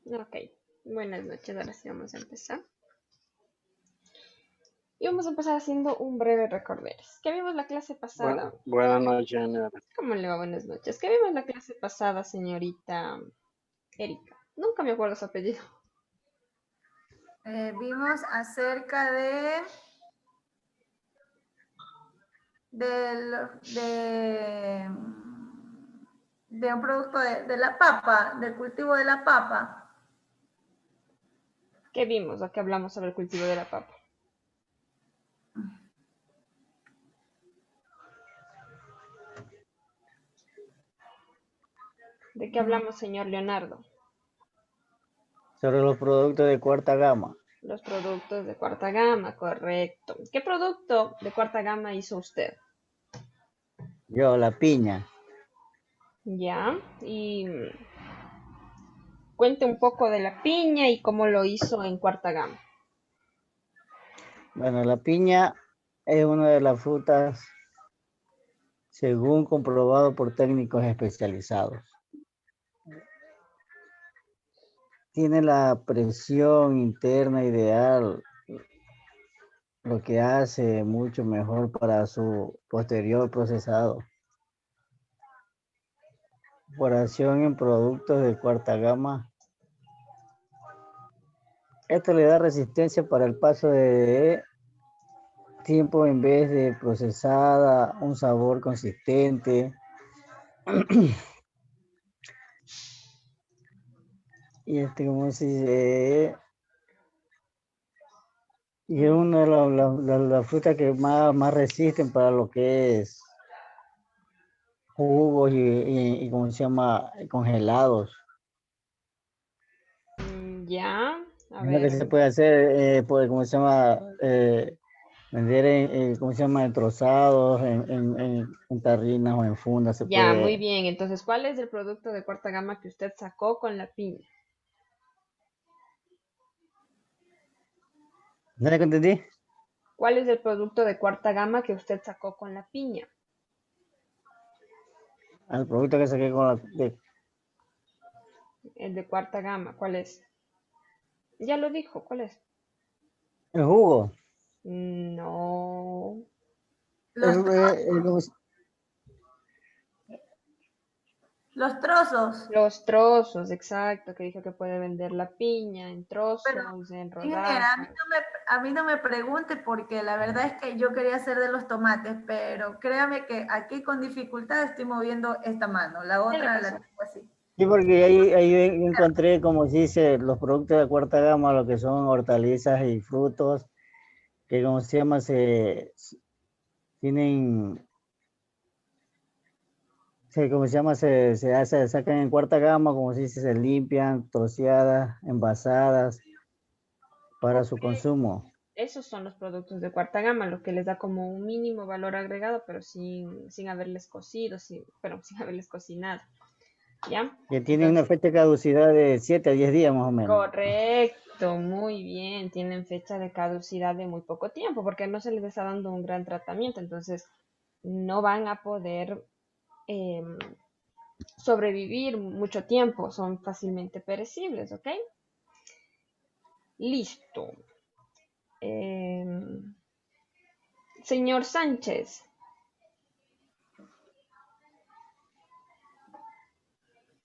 Ok, buenas noches, ahora sí vamos a empezar. Y vamos a empezar haciendo un breve recorderis. ¿Qué vimos la clase pasada? Buenas noches, señora. ¿Cómo le va? Buenas noches. ¿Qué vimos la clase pasada, señorita Erika? Nunca me acuerdo su apellido. Vimos acerca de, de un producto de la papa, del cultivo de la papa. ¿Qué vimos? ¿O qué hablamos sobre el cultivo de la papa? ¿De qué hablamos, señor Leonardo? Sobre los productos de cuarta gama. Los productos de cuarta gama, correcto. ¿Qué producto de cuarta gama hizo usted? Yo, la piña. Ya, y cuente un poco de la piña y cómo lo hizo en cuarta gama. Bueno, la piña es una de las frutas, según comprobado por técnicos especializados. Tiene la presión interna ideal, lo que hace mucho mejor para su posterior procesado. Elaboración en productos de cuarta gama. Esto le da resistencia para el paso de tiempo en vez de procesada, un sabor consistente. Y como se dice, y es una de las frutas que más resisten para lo que es jugos y ¿cómo se llama? Congelados. Ya, a Es lo que ver. se puede hacer, ¿cómo se llama? Vender ¿cómo se llama? En trozados, en tarrinas o en fundas se Ya, muy puede. bien. Entonces, ¿cuál es el producto de cuarta gama que usted sacó con la piña? ¿No le entendí? ¿Cuál es el producto de cuarta gama que usted sacó con la piña? Al producto que saqué con El de cuarta gama, ¿cuál es? Ya lo dijo, ¿cuál es? el jugo. No. Los, ¿Cómo los trozos. Los trozos, exacto, que dijo que puede vender la piña en Pero, trozos, en ingeniera, rodajas. a mí no me pregunte porque la verdad es que yo quería hacer de los tomates, pero créame que aquí con dificultad estoy moviendo esta mano, la ¿Qué le otra la pasó? tengo así. Sí, porque ahí encontré, como se dice, los productos de cuarta gama, lo que son hortalizas y frutos, que como se llama, tienen, como se llama, se sacan en cuarta gama, como se dice, se limpian, troceadas, envasadas para Ok. su consumo. Esos son los productos de cuarta gama, lo que les da como un mínimo valor agregado, pero sin haberles cocido, pero sin haberles cocinado. ¿Ya? Que tienen una Entonces, fecha de caducidad de 7 a 10 días más o menos. correcto, muy bien. Tienen fecha de caducidad de muy poco tiempo porque no se les está dando un gran tratamiento, entonces no van a poder em, sobrevivir mucho tiempo, son fácilmente perecibles, ¿ok? Listo. Em, Señor Sánchez,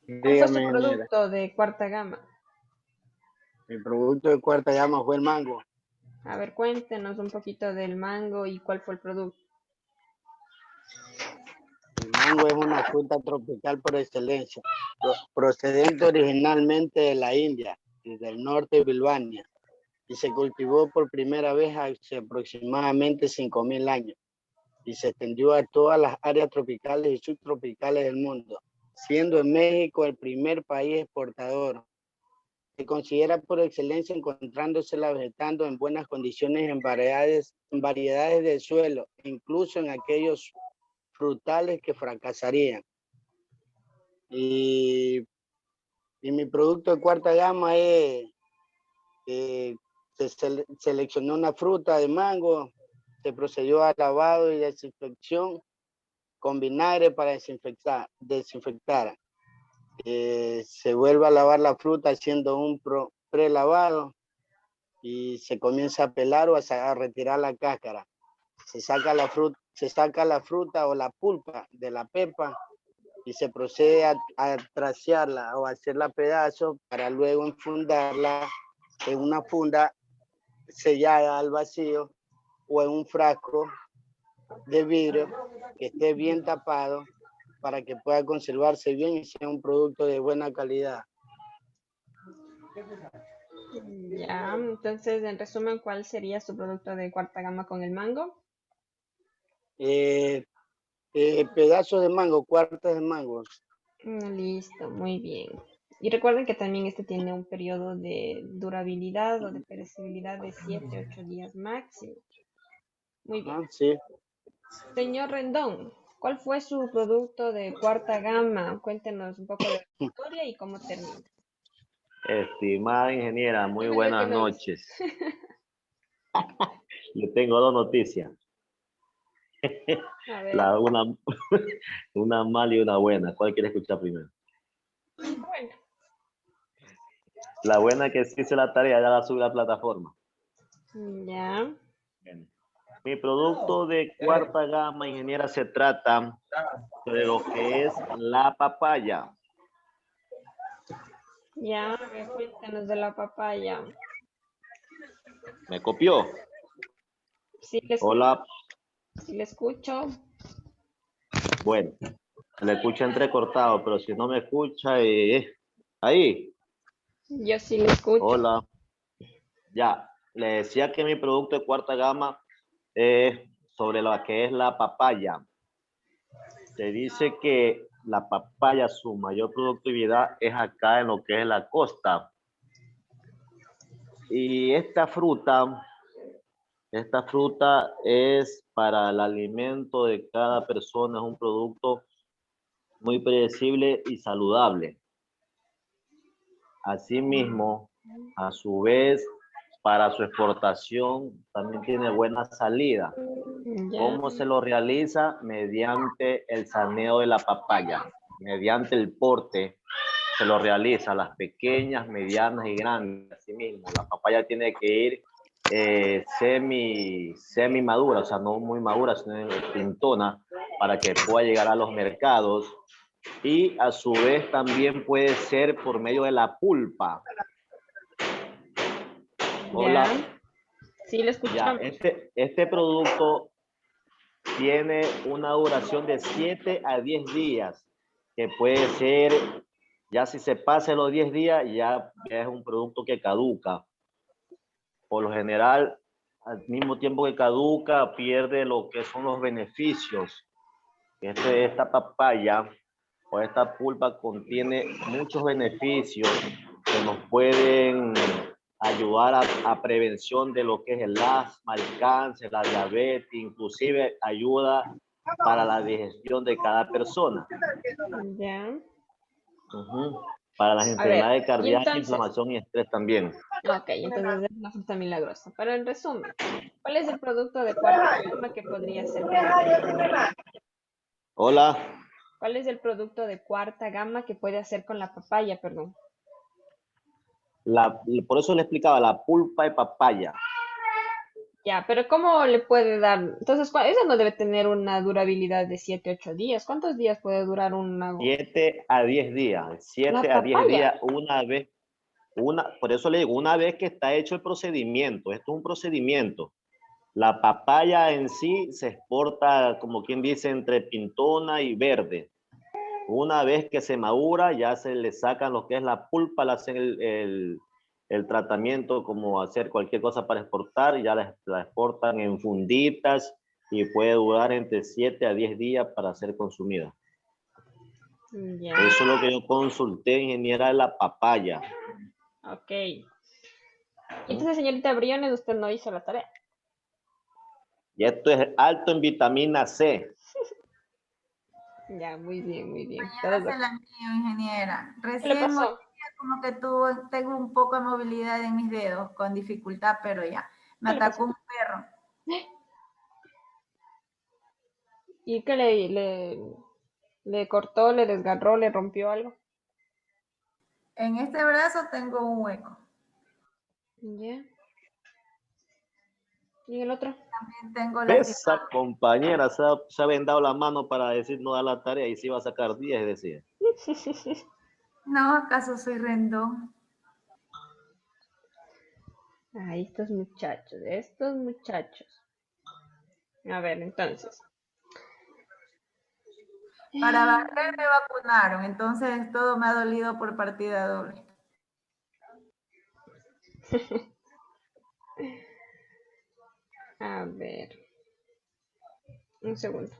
¿cuál fue su Dígame, señora. producto de cuarta gama? El producto de cuarta gama fue el mango. A ver, cuéntenos un poquito del mango y cuál fue el producto. El mango es una fruta tropical por excelencia, procedente originalmente de la India y del norte de Birmania, y se cultivó por primera vez hace aproximadamente 5.000 años, y se extendió a todas las áreas tropicales y subtropicales del mundo, siendo en México el primer país exportador. Se considera por excelencia encontrándosela vegetando en buenas condiciones en variedades de suelo, incluso en aquellos frutales que fracasarían. Y, y mi producto de cuarta gama es, seleccionó una fruta de mango, se procedió a lavado y desinfección con vinagre para desinfectar. se vuelve a lavar la fruta haciendo un prelavado y se comienza a pelar o a retirar la cáscara. Se saca la fruta o la pulpa de la pepa y se procede a trasearla o a hacerla pedazos para luego enfundarla en una funda sellada al vacío o en un frasco de vidrio que esté bien tapado para que pueda conservarse bien y sea un producto de buena calidad. Ya, entonces, en resumen, ¿cuál sería su producto de cuarta gama con el mango? Pedazos de mango, cuartas de mango. Listo, muy bien. Y recuerden que también este tiene un periodo de durabilidad o de perecibilidad de 7 u 8 días máximo. Muy bien. Sí. Señor Rendón, ¿cuál fue su producto de cuarta gama? Cuéntenos un poco de la historia y cómo termina. Estimada ingeniera, muy Ya me dijo que buenas no hizo. noches. Le tengo dos noticias, A ver, una mala y una buena. ¿Cuál quiere escuchar primero? bueno, La buena es que sí hice la tarea, ya la subí a la plataforma. ya, Bien. Mi producto de cuarta gama, ingeniera, se trata de lo que es la papaya. ya, a ver, cuéntenos de la papaya. ¿Me copió? Sí, le escucho, Hola. sí le escucho. Bueno, le escucho entrecortado, pero si no me escucha, ahí. Yo sí le escucho. Hola. Ya, le decía que mi producto de cuarta gama es sobre lo que es la papaya. Se dice que la papaya, su mayor productividad es acá en lo que es la costa. Y esta fruta es para el alimento de cada persona, es un producto muy predecible y saludable. Asimismo, a su vez, para su exportación también tiene buena salida. Ya, ¿Cómo se lo realiza? Mediante el saneo de la papaya, mediante el porte se lo realiza, las pequeñas, medianas y grandes. Asimismo, la papaya tiene que ir semi madura, o sea, no muy madura, sino pintona, para que pueda llegar a los mercados. Y a su vez también puede ser por medio de la pulpa. Hola. ya, sí le Ya, escuchamos. este producto tiene una duración de 7 a 10 días, que puede ser, ya si se pasa los 10 días, ya es un producto que caduca. Por lo general, al mismo tiempo que caduca, pierde lo que son los beneficios. Esta papaya o esta pulpa contiene muchos beneficios que nos pueden ayudar a prevención de lo que es el asma, el cáncer, la diabetes, inclusive ayuda para la digestión de cada persona. Ya. Para las A ver, enfermedades y cardíacas, entonces, inflamación y estrés también. ok, entonces es una fruta milagrosa. Pero en resumen, ¿cuál es el producto de cuarta gama que podría ser con la papaya? Hola. ¿Cuál es el producto de cuarta gama que puede hacer con la papaya, perdón? Por eso le explicaba la pulpa de papaya. Ya, pero ¿cómo le puede dar? Entonces, esa no debe tener una durabilidad de 7 u 8 días. ¿Cuántos días puede durar 7 a 10 días. la 7 a 10 papaya? días una vez. Por eso le digo, una vez que está hecho el procedimiento, esto es un procedimiento. La papaya en sí se exporta, como quien dice, entre pintona y verde. Una vez que se madura, ya se le sacan lo que es la pulpa, le hacen el tratamiento como hacer cualquier cosa para exportar, y ya la exportan en funditas y puede durar entre 7 a 10 días para ser consumida. Ya, Eso es lo que yo consulté, ingeniera, de la papaya. ok. Entonces, señorita Briones, usted no hizo la tarea. Y esto es alto en vitamina C. Ya, muy bien, muy bien. Mañana se la envío, ingeniera. ¿Qué le Recién hoy pasó? día como que tengo un poco de movilidad en mis dedos, con dificultad, pero ya. Me ¿Qué le pasó? atacó un perro. ¿Y qué le cortó, le desgarró, le rompió algo? En este brazo tengo un hueco. Ya. ¿Y en el otro? También tengo Esa compañera se ha vendado la mano para decir no da la tarea y si va a sacar 10, decía. No, ¿acaso soy rendón? Ahí estos muchachos, estos muchachos. A ver, entonces. Para barrer me vacunaron, entonces todo me ha dolido por partida doble. A ver. Un segundo.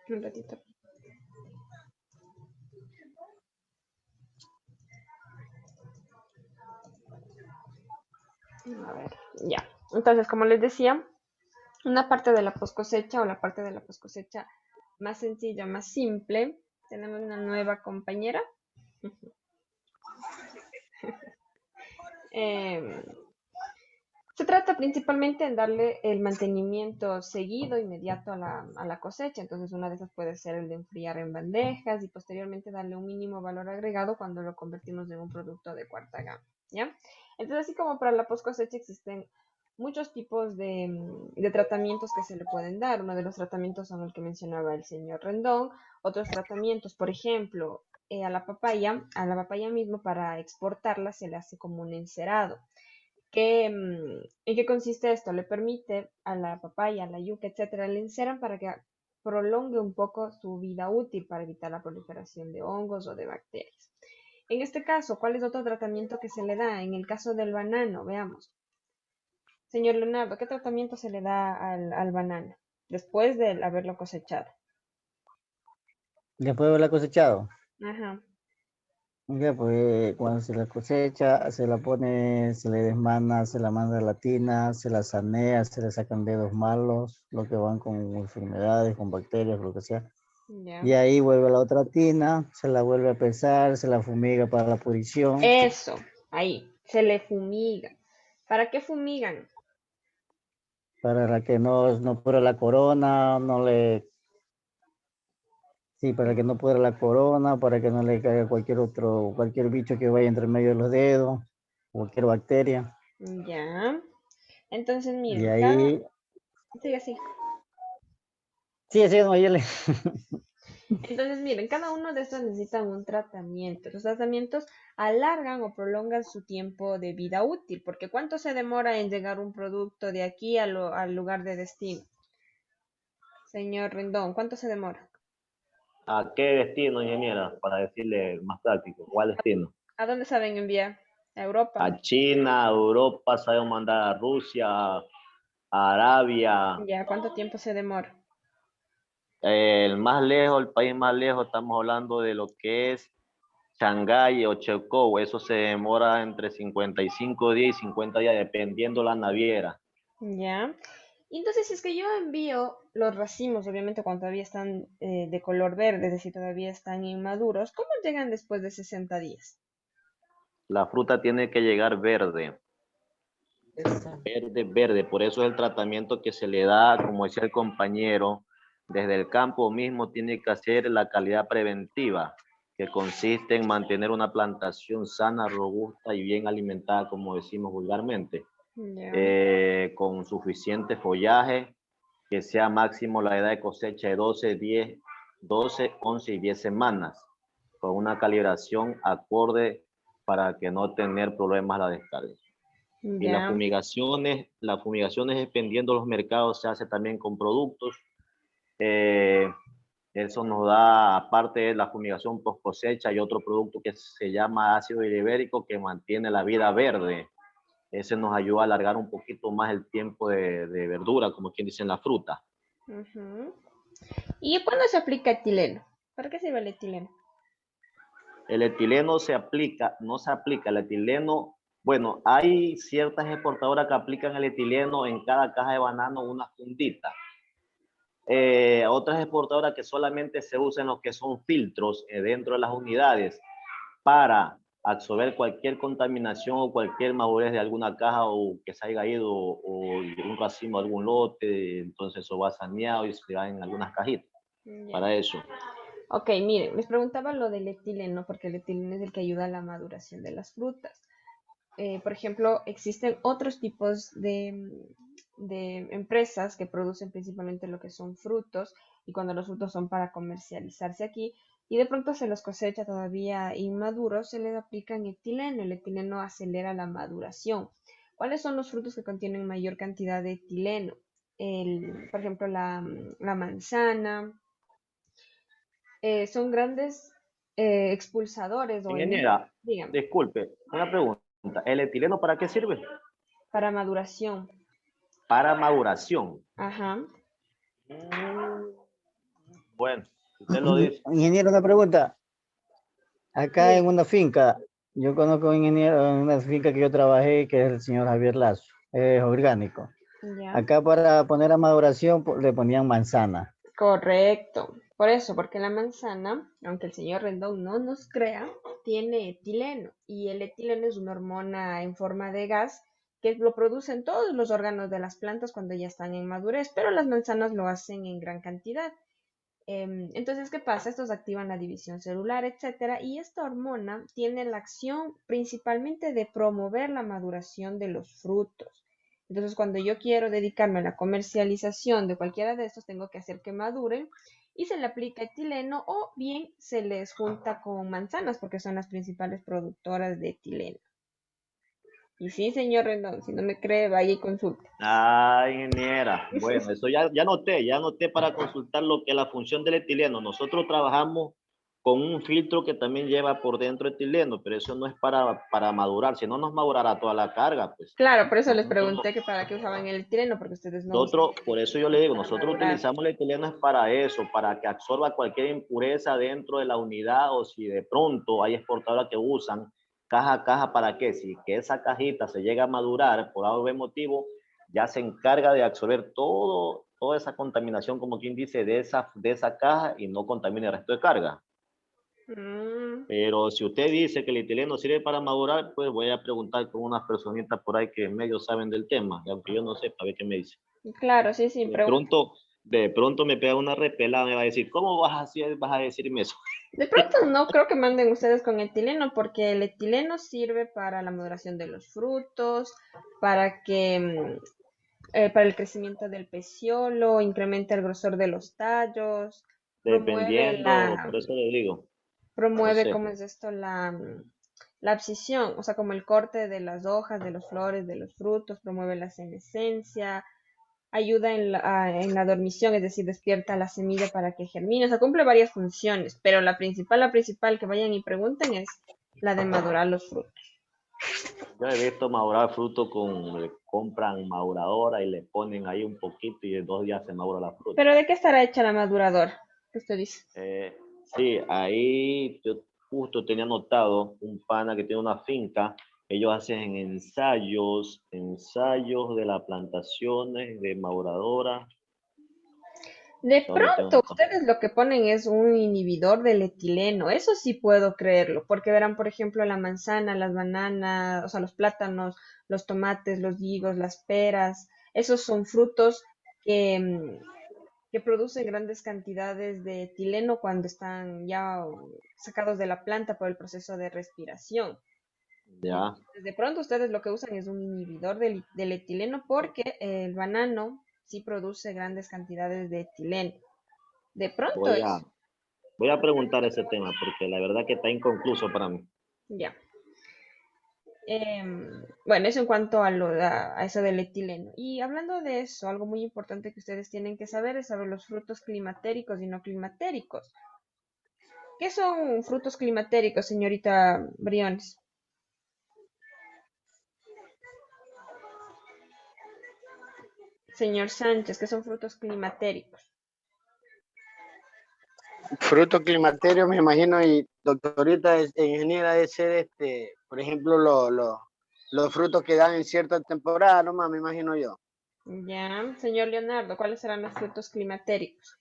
Un ratito. A ver, ya. Entonces, como les decía, una parte de la post cosecha o la parte de la post cosecha más sencilla, más simple, tenemos una nueva compañera. Em, Se trata principalmente en darle el mantenimiento seguido, inmediato a la cosecha. Entonces, una de esas puede ser el de enfriar en bandejas y posteriormente darle un mínimo valor agregado cuando lo convertimos en un producto de cuarta gama, ¿ya? Entonces, así como para la post cosecha existen muchos tipos de tratamientos que se le pueden dar. Uno de los tratamientos son el que mencionaba el señor Rendón. Otros tratamientos, por ejemplo, a la papaya mismo para exportarla se le hace como un encerado. ¿En qué consiste esto? Le permite a la papaya, a la yuca, etcétera, le enceran para que prolongue un poco su vida útil para evitar la proliferación de hongos o de bacterias. En este caso, ¿cuál es otro tratamiento que se le da? En el caso del banano, veamos. Señor Leonardo, ¿qué tratamiento se le da al banano después de haberlo cosechado? Después de haberla cosechado. Ajá, Ya, pues cuando se la cosecha, se la pone, se le desmana, se la manda a la tina, se la sanea, se le sacan dedos malos, lo que van con enfermedades, con bacterias, lo que sea. ya. Y ahí vuelve a la otra tina, se la vuelve a pesar, se la fumiga para la pudrición, Eso, ahí, se le fumiga. ¿Para qué fumigan? para que no pudra la corona, no le, sí, para que no pudra la corona, para que no le caiga cualquier bicho que vaya entre medio de los dedos, cualquier bacteria. Ya. Entonces, Y miren, ahí, sigue así. sí, no, ahí le, Entonces, miren, cada uno de estos necesita un tratamiento. Los tratamientos alargan o prolongan su tiempo de vida útil, porque ¿cuánto se demora en llegar un producto de aquí al lugar de destino? Señor Rendón, ¿cuánto se demora? ¿A qué destino, ingeniera? Para decirle más práctico. ¿Cuál destino? ¿A dónde saben enviar? ¿A Europa? A China, a Europa, sabemos mandar a Rusia, a Arabia. Ya, ¿cuánto tiempo se demora? El más lejos, el país más lejos, estamos hablando de lo que es Shanghái o Chengkou. Eso se demora entre 55 días y 50 días, dependiendo la naviera. Ya. Y entonces, si es que yo envío los racimos, obviamente cuando todavía están de color verde, es decir, todavía están inmaduros, ¿cómo llegan después de 60 días? La fruta tiene que llegar verde. Verde, verde. Por eso es el tratamiento que se le da, como decía el compañero, desde el campo mismo tiene que hacer la calidad preventiva, que consiste en mantener una plantación sana, robusta y bien alimentada, como decimos vulgarmente, Ya. con suficiente follaje, que sea máximo la edad de cosecha de 12, 11 y 10 semanas, con una calibración acorde para que no tener problemas a la descarga. Y Ya. las fumigaciones dependiendo de los mercados se hace también con productos. Eh, Eso nos da, aparte de la fumigación post cosecha, y otro producto que se llama ácido ibérico que mantiene la vida verde. Ese nos ayuda a alargar un poquito más el tiempo de verdura, como quien dice en la fruta. Ujú. ¿Y cuándo se aplica etileno? ¿Para qué sirve el etileno? El etileno no se aplica el etileno. Bueno, hay ciertas exportadoras que aplican el etileno en cada caja de banano una fundita. Otras exportadoras que solamente se usan los que son filtros dentro de las unidades para absorber cualquier contaminación o cualquier madurez de alguna caja o que se haya ido o un racimo de algún lote, entonces eso va saneado y se va en algunas cajitas. Ya. para eso. Ok, miren, les preguntaba lo del etileno, porque el etileno es el que ayuda a la maduración de las frutas. Por ejemplo, existen otros tipos de empresas que producen principalmente lo que son frutos, y cuando los frutos son para comercializarse aquí, y de pronto se los cosecha todavía inmaduros, se les aplica etileno. El etileno acelera la maduración. ¿Cuáles son los frutos que contienen mayor cantidad de etileno? Por ejemplo, la manzana. Son grandes expulsadores o emiten, Ingeniera, dígame, disculpe, una pregunta. ¿El etileno para qué sirve? para maduración. Para maduración. Ajá. Mm, Bueno, si usted lo dice. Ingeniero, una pregunta. Acá en Bien. una finca, yo conozco un ingeniero en una finca que yo trabajé, que es el señor Javier Lazo, es orgánico. Ya. Acá para poner a maduración le ponían manzana. Correcto. Por eso, porque la manzana, aunque el señor Rendón no nos crea, tiene etileno. Y el etileno es una hormona en forma de gas que lo producen todos los órganos de las plantas cuando ya están en madurez, pero las manzanas lo hacen en gran cantidad. Entonces, ¿qué pasa? Estos activan la división celular, etcétera, y esta hormona tiene la acción principalmente de promover la maduración de los frutos. Entonces, cuando yo quiero dedicarme a la comercialización de cualquiera de estos, tengo que hacer que maduren y se le aplica etileno o bien se les junta con manzanas porque son las principales productoras de etileno. Y sí, señor Rendón, si no me cree, vaya y consulte. Ah, ingeniera. Bueno, eso ya anoté para consultar lo que es la función del etileno. Nosotros trabajamos con un filtro que también lleva por dentro etileno, pero eso no es para madurar, si no nos madurará toda la carga, pues. Claro, por eso les Nosotros, pregunté que para qué usaban el etileno, porque ustedes no usan nosotros, el por eso yo le etileno digo, para nosotros madurar. utilizamos el etileno es para eso, para que absorba cualquier impureza dentro de la unidad o si de pronto hay exportadoras que usan caja a caja, ¿para qué? Si que esa cajita se llega a madurar por algún motivo, ya se encarga de absorber toda esa contaminación, como quien dice, de esa caja y no contamina el resto de carga. Mm, Pero si usted dice que el etileno sirve para madurar, pues voy a preguntar con unas personitas por ahí que medio saben del tema, y aunque yo no sé, a ver qué me dice. claro, sí, sí, De pregunta. pronto, de pronto me pega una repelada, me va a decir, ¿cómo vas a decirme eso? De pronto no creo que manden ustedes con etileno, porque el etileno sirve para la maduración de los frutos, para que, para el crecimiento del peciolo, incrementa el grosor de los tallos, promueve Dependiendo, por eso le digo, no sé. ¿cómo es esto? La abscisión, o sea, como el corte de las hojas, de las flores, de los frutos, promueve la senescencia, ayuda en la dormición, es decir, despierta la semilla para que germine, o sea, cumple varias funciones, pero la principal que vayan y pregunten es la de madurar los frutos. Yo he visto madurar fruto le compran maduradora y le ponen ahí un poquito y en 2 días se madura la fruta. Pero ¿de qué estará hecha la maduradora? ¿Qué usted dice? Sí, ahí yo justo tenía notado un pana que tiene una finca. Ellos hacen ensayos de las plantaciones de maduradora. De Donde tengo pronto, notado. ustedes lo que ponen es un inhibidor del etileno, eso sí puedo creerlo, porque verán, por ejemplo, la manzana, las bananas, o sea, los plátanos, los tomates, los higos, las peras, esos son frutos que, que producen grandes cantidades de etileno cuando están ya sacados de la planta por el proceso de respiración. Ya, Entonces, de pronto ustedes lo que usan es un inhibidor del etileno porque el banano sí produce grandes cantidades de etileno. De pronto voy a, es, voy a preguntar ese tema porque la verdad que está inconcluso para mí. ya. Bueno, eso en cuanto a eso del etileno. Y hablando de eso, algo muy importante que ustedes tienen que saber es sobre los frutos climatéricos y no climatéricos. ¿Qué son frutos climatéricos, señorita Briones? Señor Sánchez, ¿qué son frutos climatéricos? Fruto climaterio, me imagino, y doctorita ingeniera de ser, por ejemplo, los frutos que dan en cierta temporada, nomás, me imagino yo. Ya, señor Leonardo, ¿cuáles serán los frutos climatéricos?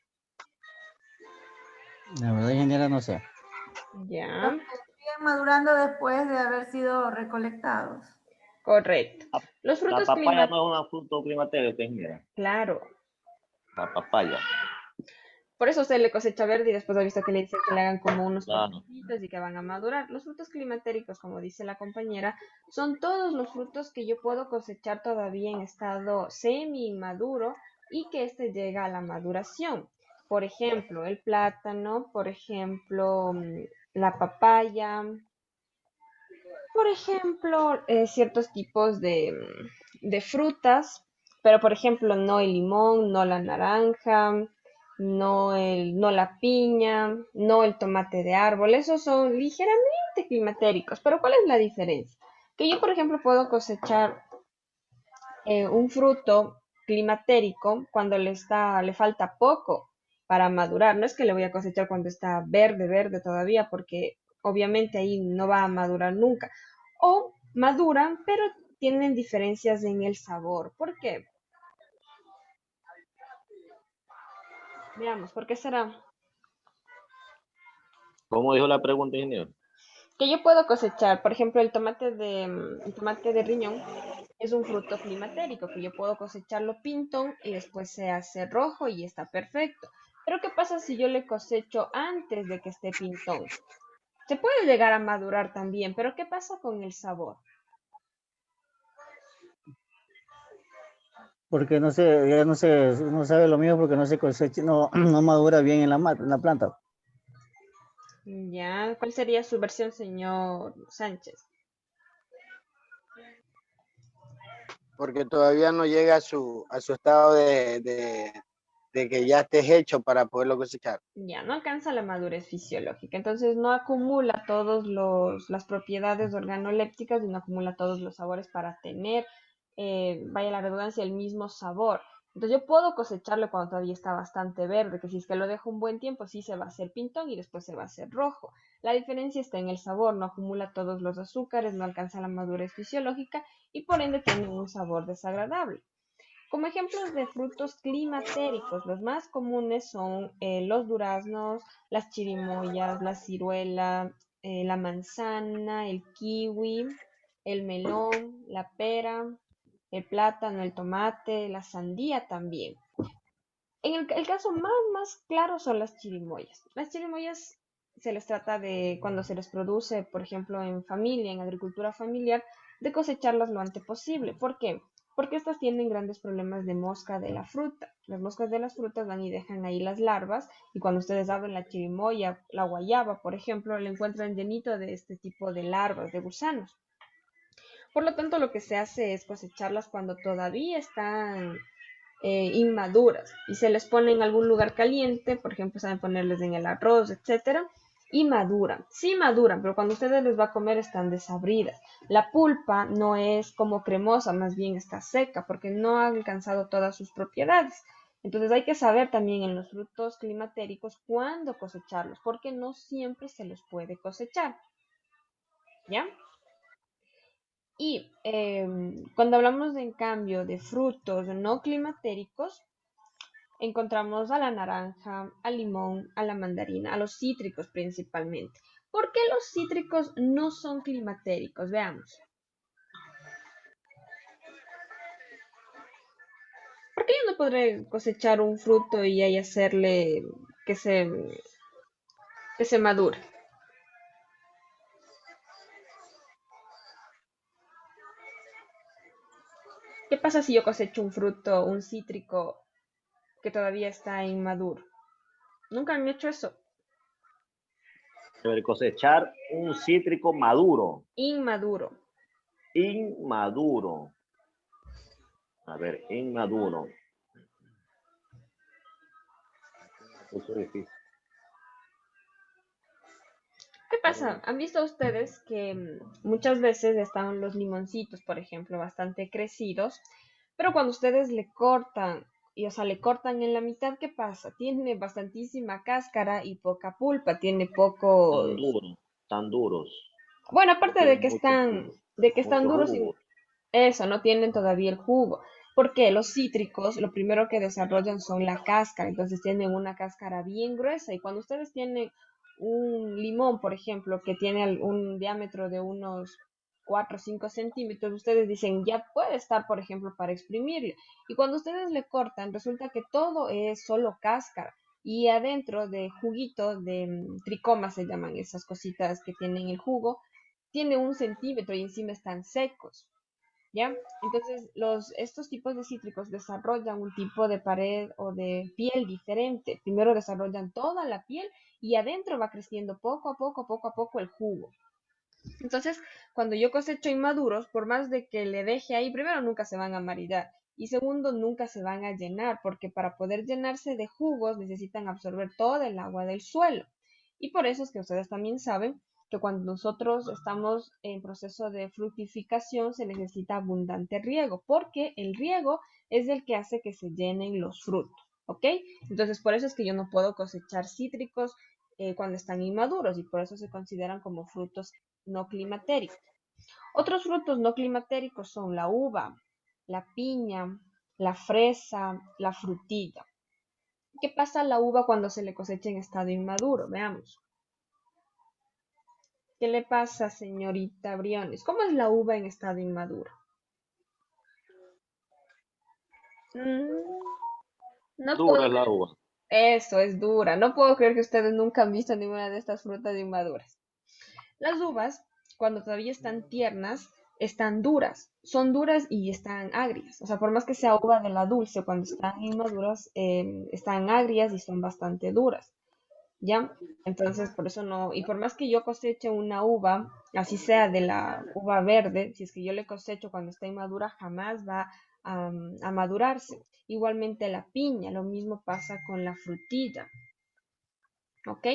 La verdad, ingeniera, no sé. Ya, Los que siguen madurando después de haber sido recolectados. correcto. La, Los la frutos papaya no climatéricos, es un fruto climatérico, mira, claro, la papaya. Por eso usted le cosecha verde y después ha visto que le dice que le hagan como unos Claro. cortecitos y que van a madurar. Los frutos climatéricos, como dice la compañera, son todos los frutos que yo puedo cosechar todavía en estado semi maduro y que este llega a la maduración. Por ejemplo, el plátano, por ejemplo, la papaya, por ejemplo, ciertos tipos de frutas, pero por ejemplo, no el limón, no la naranja, no la piña, no el tomate de árbol. Esos son ligeramente climatéricos. Pero ¿cuál es la diferencia? Que yo, por ejemplo, puedo cosechar un fruto climatérico cuando le falta poco para madurar. No es que le voy a cosechar cuando está verde, verde todavía, porque obviamente ahí no va a madurar nunca. O maduran, pero tienen diferencias en el sabor. ¿Por qué? Veamos, ¿por qué será? ¿Cómo dijo la pregunta, ingeniero? Que yo puedo cosechar, por ejemplo, el tomate de riñón es un fruto climatérico, que yo puedo cosecharlo pintón y después se hace rojo y está perfecto. Pero ¿qué pasa si yo le cosecho antes de que esté pintón? Se puede llegar a madurar también, pero ¿qué pasa con el sabor? Porque no se, ya no se, no sabe lo mismo porque no se cosecha, no, no madura bien en en la planta. Ya, ¿cuál sería su versión, señor Sánchez? Porque todavía no llega a su estado de que ya estés hecho para poderlo cosechar. Ya no alcanza la madurez fisiológica, entonces no acumula todas las propiedades organolépticas y no acumula todos los sabores para tener, vaya la redundancia, el mismo sabor. Entonces yo puedo cosecharlo cuando todavía está bastante verde, que si es que lo dejo un buen tiempo, sí se va a hacer pintón y después se va a hacer rojo. La diferencia está en el sabor, no acumula todos los azúcares, no alcanza la madurez fisiológica y por ende tiene un sabor desagradable. Como ejemplos de frutos climatéricos, los más comunes son los duraznos, las chirimoyas, la ciruela, la manzana, el kiwi, el melón, la pera, el plátano, el tomate, la sandía también. En el caso más claro son las chirimoyas. Las chirimoyas se les trata de, cuando se les produce, por ejemplo, en familia, en agricultura familiar, de cosecharlas lo antes posible. ¿Por qué? Porque estas tienen grandes problemas de mosca de la fruta. Las moscas de las frutas van y dejan ahí las larvas y cuando ustedes abren la chirimoya, la guayaba, por ejemplo, le encuentran llenito de este tipo de larvas, de gusanos. Por lo tanto, lo que se hace es cosecharlas cuando todavía están inmaduras y se les pone en algún lugar caliente, por ejemplo, saben ponerles en el arroz, etcétera, y maduran. Sí maduran, pero cuando ustedes les va a comer están desabridas. La pulpa no es como cremosa, más bien está seca porque no ha alcanzado todas sus propiedades. Entonces hay que saber también en los frutos climatéricos cuándo cosecharlos, porque no siempre se los puede cosechar. ¿Ya? Y cuando hablamos de, en cambio de frutos no climatéricos, encontramos a la naranja, al limón, a la mandarina, a los cítricos principalmente. ¿Por qué los cítricos no son climatéricos? Veamos. ¿Por qué yo no podré cosechar un fruto y ahí hacerle que se, que se madure? ¿Qué pasa si yo cosecho un fruto, un cítrico, que todavía está inmaduro? Nunca han hecho eso. Sobre cosechar un cítrico maduro, Inmaduro. inmaduro. A ver, inmaduro. Eso es difícil. ¿Qué pasa? ¿Han visto ustedes que muchas veces están los limoncitos, por ejemplo, bastante crecidos, pero cuando ustedes le cortan, y o sea, le cortan en la mitad, ¿qué pasa? Tiene bastantísima cáscara y poca pulpa, tiene Tan pocos, duros, tan duros. bueno, No aparte tienen mucho jugo, de que están mucho duros, jugo. eso, no tienen todavía el jugo. Porque los cítricos, lo primero que desarrollan son la cáscara, entonces tienen una cáscara bien gruesa. Y cuando ustedes tienen un limón, por ejemplo, que tiene un diámetro de unos 4 o 5 centímetros, ustedes dicen, ya puede estar, por ejemplo, para exprimirle. Y cuando ustedes le cortan, resulta que todo es solo cáscara. y adentro de juguito, de tricomas se llaman esas cositas que tienen el jugo, tiene 1 centímetro y encima están secos. ¿Ya? Entonces, estos tipos de cítricos desarrollan un tipo de pared o de piel diferente. Primero desarrollan toda la piel y adentro va creciendo poco a poco el jugo. Entonces, cuando yo cosecho inmaduros, por más de que le deje ahí, primero nunca se van a maridar y segundo nunca se van a llenar, porque para poder llenarse de jugos necesitan absorber todo el agua del suelo. Y por eso es que ustedes también saben que cuando nosotros estamos en proceso de fructificación se necesita abundante riego, porque el riego es el que hace que se llenen los frutos, ¿ok? Entonces, por eso es que yo no puedo cosechar cítricos cuando están inmaduros y por eso se consideran como frutos no climatéricos. Otros frutos no climatéricos son la uva, la piña, la fresa, la frutilla. ¿Qué pasa a la uva cuando se le cosecha en estado inmaduro? Veamos. ¿Qué le pasa, señorita Briones? ¿Cómo es la uva en estado inmaduro? No Dura puedo es la creer. uva. Eso es dura. No puedo creer que ustedes nunca han visto ninguna de estas frutas inmaduras. Las uvas, cuando todavía están tiernas, están duras. Son duras y están agrias. O sea, por más que sea uva de la dulce, cuando están inmaduras, están agrias y son bastante duras. ¿Ya? Entonces, por eso no, y por más que yo coseche una uva, así sea de la uva verde, si es que yo le cosecho cuando está inmadura, jamás va a madurarse. Igualmente la piña, lo mismo pasa con la frutilla, ¿ok?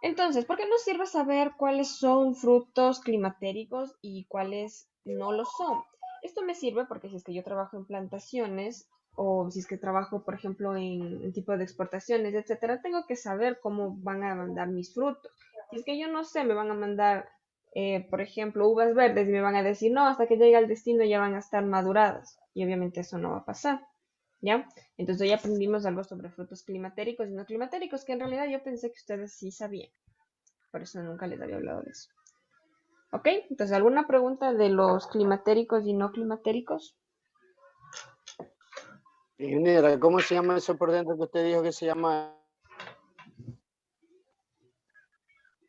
Entonces, ¿por qué nos sirve saber cuáles son frutos climatéricos y cuáles no lo son? Esto me sirve porque si es que yo trabajo en plantaciones o si es que trabajo, por ejemplo, en tipo de exportaciones, etcétera, tengo que saber cómo van a mandar mis frutos. Si es que yo no sé, me van a mandar, por ejemplo, uvas verdes y me van a decir, no, hasta que llegue al destino ya van a estar maduradas. Y obviamente eso no va a pasar. ¿Ya? Entonces hoy aprendimos algo sobre frutos climatéricos y no climatéricos, que en realidad yo pensé que ustedes sí sabían. Por eso nunca les había hablado de eso. ¿Ok? Entonces, ¿alguna pregunta de los climatéricos y no climatéricos? Ingeniera, ¿cómo se llama eso por dentro que usted dijo que se llama?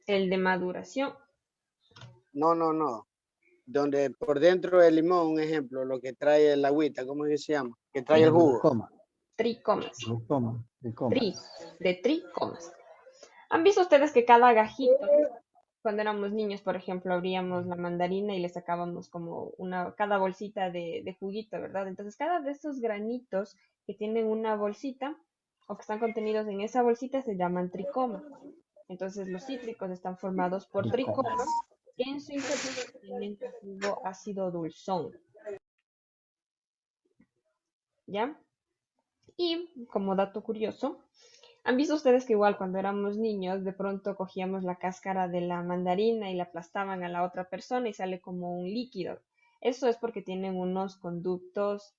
El de maduración, No. Donde por dentro del limón, un ejemplo, lo que trae el agüita, ¿cómo es que se llama? Que trae el jugo. Glucoma, tricomas. Tri, glucomas. de tricomas. ¿Han visto ustedes que cada gajito, cuando éramos niños, por ejemplo, abríamos la mandarina y le sacábamos como cada bolsita de juguito, ¿verdad? Entonces, cada de esos granitos que tienen una bolsita o que están contenidos en esa bolsita se llaman tricomas. Entonces, los cítricos están formados por tricomas Tricomas. que en su interior tienen un jugo ácido dulzón, ¿ya? Y como dato curioso, ¿han visto ustedes que igual cuando éramos niños de pronto cogíamos la cáscara de la mandarina y la aplastaban a la otra persona y sale como un líquido? Eso es porque tienen unos conductos,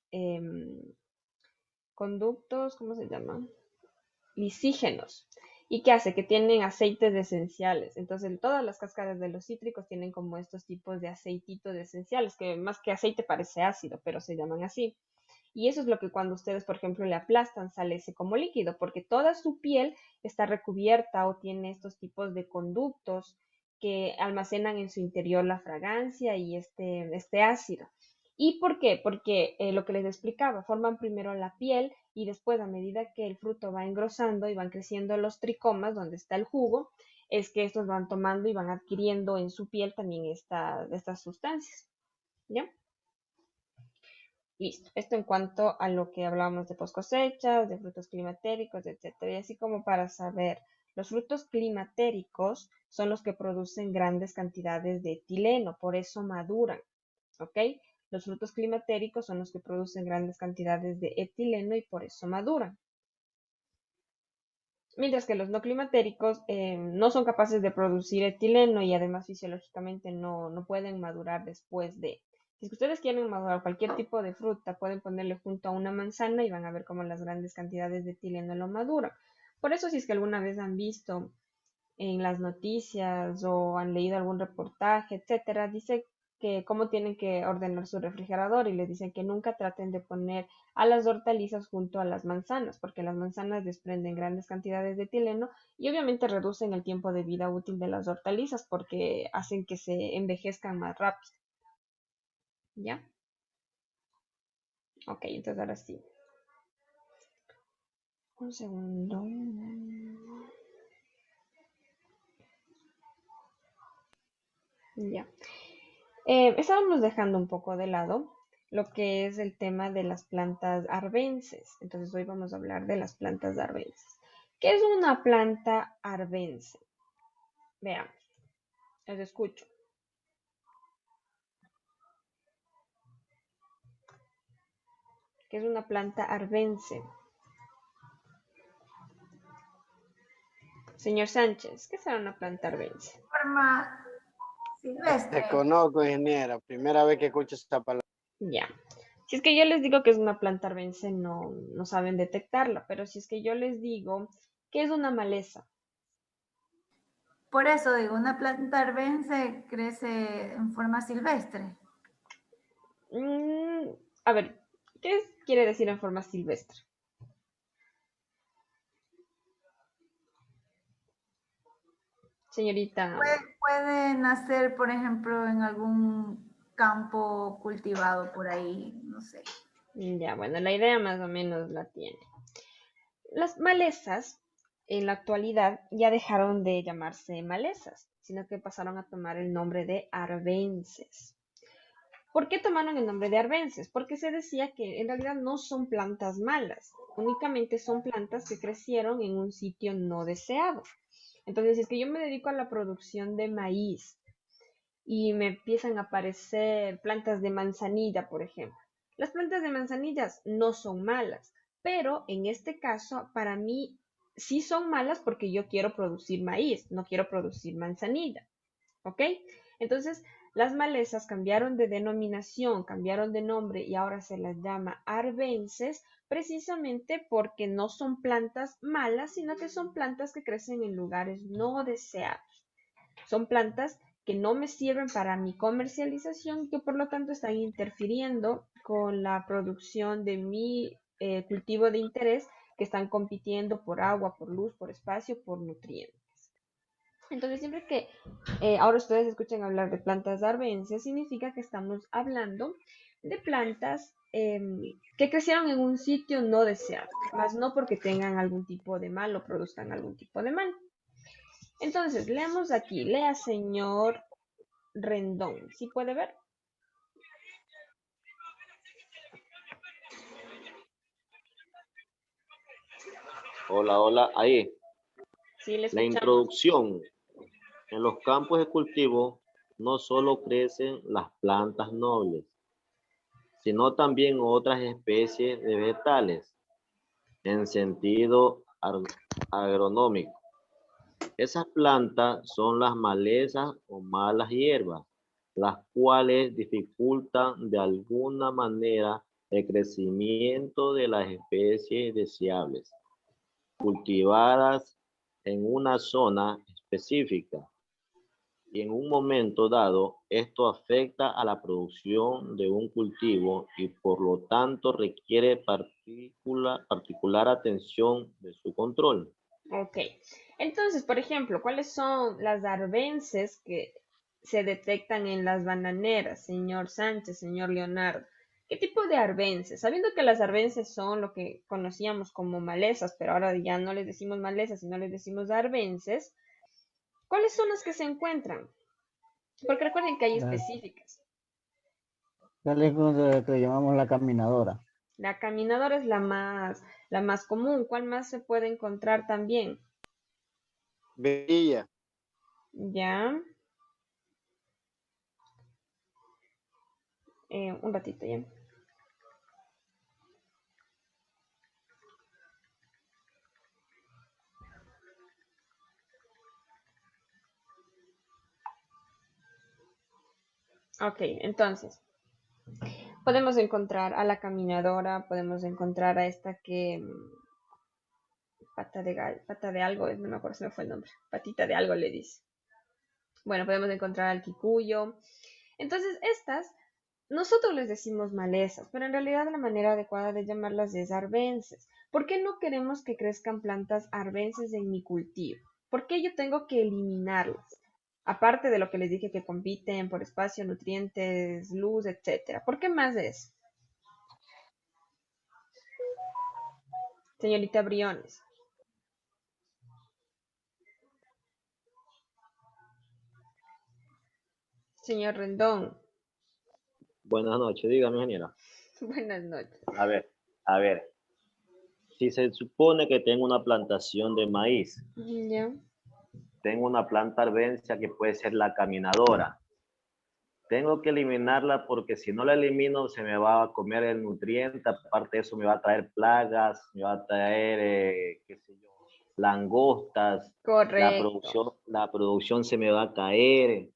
¿cómo se llaman? Lisígenos. ¿Y qué hace? Que tienen aceites esenciales. Entonces, todas las cáscaras de los cítricos tienen como estos tipos de aceititos esenciales, que más que aceite parece ácido, pero se llaman así. Y eso es lo que cuando ustedes, por ejemplo, le aplastan, sale ese como líquido, porque toda su piel está recubierta o tiene estos tipos de conductos que almacenan en su interior la fragancia y este ácido. ¿Y por qué? Porque lo que les explicaba, forman primero la piel y después a medida que el fruto va engrosando y van creciendo los tricomas donde está el jugo, es que estos van tomando y van adquiriendo en su piel también estas sustancias. ¿Ya? Listo. Esto en cuanto a lo que hablábamos de post cosechas, de frutos climatéricos, etcétera. Y así como para saber, los frutos climatéricos son los que producen grandes cantidades de etileno, por eso maduran, ¿ok? Los frutos climatéricos son los que producen grandes cantidades de etileno y por eso maduran. Mientras que los no climatéricos no son capaces de producir etileno y además fisiológicamente no pueden madurar después de. Si es que ustedes quieren madurar cualquier tipo de fruta, pueden ponerle junto a una manzana y van a ver cómo las grandes cantidades de etileno lo maduran. Por eso, si es que alguna vez han visto en las noticias o han leído algún reportaje, etcétera, dice que cómo tienen que ordenar su refrigerador y les dicen que nunca traten de poner a las hortalizas junto a las manzanas, porque las manzanas desprenden grandes cantidades de etileno y obviamente reducen el tiempo de vida útil de las hortalizas porque hacen que se envejezcan más rápido. ¿Ya? Ok, entonces ahora sí. Un segundo. Ya. Estábamos dejando un poco de lado lo que es el tema de las plantas arbences. Entonces hoy vamos a hablar de las plantas arbences. ¿Qué es una planta arbense? Veamos, les escucho. ¿Qué es una planta arbense? Señor Sánchez, ¿qué será una planta arbense? Forma silvestre. Desconozco, ingeniera. Primera vez que escucho esta palabra. Ya. Si es que yo les digo que es una planta arbense, no saben detectarla, pero si es que yo les digo que es una maleza. Por eso digo, una planta arbense crece en forma silvestre. A ver, ¿qué quiere decir en forma silvestre? Señorita. Puede nacer, por ejemplo, en algún campo cultivado por ahí, no sé. Ya, bueno, la idea más o menos la tiene. Las malezas en la actualidad ya dejaron de llamarse malezas, sino que pasaron a tomar el nombre de arbences. ¿Por qué tomaron el nombre de arbences? Porque se decía que en realidad no son plantas malas, únicamente son plantas que crecieron en un sitio no deseado. Entonces, si es que yo me dedico a la producción de maíz y me empiezan a aparecer plantas de manzanilla, por ejemplo. Las plantas de manzanillas no son malas, pero en este caso para mí sí son malas porque yo quiero producir maíz, no quiero producir manzanilla. ¿Ok? Entonces, las malezas cambiaron de denominación, cambiaron de nombre y ahora se las llama arbences precisamente porque no son plantas malas, sino que son plantas que crecen en lugares no deseados. Son plantas que no me sirven para mi comercialización y que por lo tanto están interfiriendo con la producción de mi cultivo de interés, que están compitiendo por agua, por luz, por espacio, por nutrientes. Entonces, siempre que ahora ustedes escuchan hablar de plantas arbences, significa que estamos hablando de plantas que crecieron en un sitio no deseado, más no porque tengan algún tipo de mal o produzcan algún tipo de mal. Entonces, leamos aquí, lea señor Rendón, ¿sí puede ver? Hola, hola, ahí. Sí, le La escuchamos. introducción. En los campos de cultivo no solo crecen las plantas nobles, sino también otras especies de vegetales en sentido agronómico. Esas plantas son las malezas o malas hierbas, las cuales dificultan de alguna manera el crecimiento de las especies deseables, cultivadas en una zona específica. Y en un momento dado, esto afecta a la producción de un cultivo y por lo tanto requiere particular atención de su control. Ok, entonces, por ejemplo, ¿cuáles son las arbences que se detectan en las bananeras, señor Sánchez, señor Leonardo? ¿Qué tipo de arbences? Sabiendo que las arbences son lo que conocíamos como malezas, pero ahora ya no les decimos malezas, sino les decimos arbences, ¿cuáles son las que se encuentran? Porque recuerden que hay La, específicas. tal es lo que llamamos la caminadora. La caminadora es la más común. ¿Cuál más se puede encontrar también? Veía. Ya. Un ratito ya. Ok, entonces, podemos encontrar a la caminadora, podemos encontrar a esta que pata de algo, no me acuerdo si me fue el nombre, patita de algo le dice. Bueno, podemos encontrar al quicuyo. Entonces, estas, nosotros les decimos malezas, pero en realidad la manera adecuada de llamarlas es arbences. ¿Por qué no queremos que crezcan plantas arbences en mi cultivo? ¿Por qué yo tengo que eliminarlas? Aparte de lo que les dije que compiten por espacio, nutrientes, luz, etcétera. ¿Por qué más de eso? Señorita Briones. Señor Rendón. Buenas noches, dígame, ingeniera. Buenas noches. A ver, si se supone que tengo una plantación de maíz, Ya. tengo una planta arbensia que puede ser la caminadora. Tengo que eliminarla porque si no la elimino se me va a comer el nutriente, aparte de eso me va a traer plagas, me va a traer, qué sé yo, langostas, Correcto. la producción se me va a caer,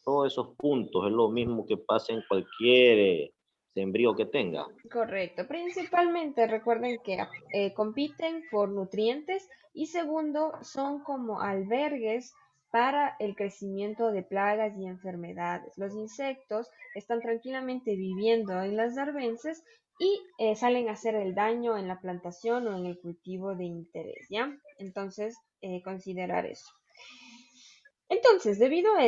todos esos puntos, es lo mismo que pasa en cualquier sembrío que tenga. Correcto. Principalmente recuerden que compiten por nutrientes y segundo son como albergues para el crecimiento de plagas y enfermedades. Los insectos están tranquilamente viviendo en las arbences y salen a hacer el daño en la plantación o en el cultivo de interés, ¿ya? Entonces, considerar eso. Entonces, debido a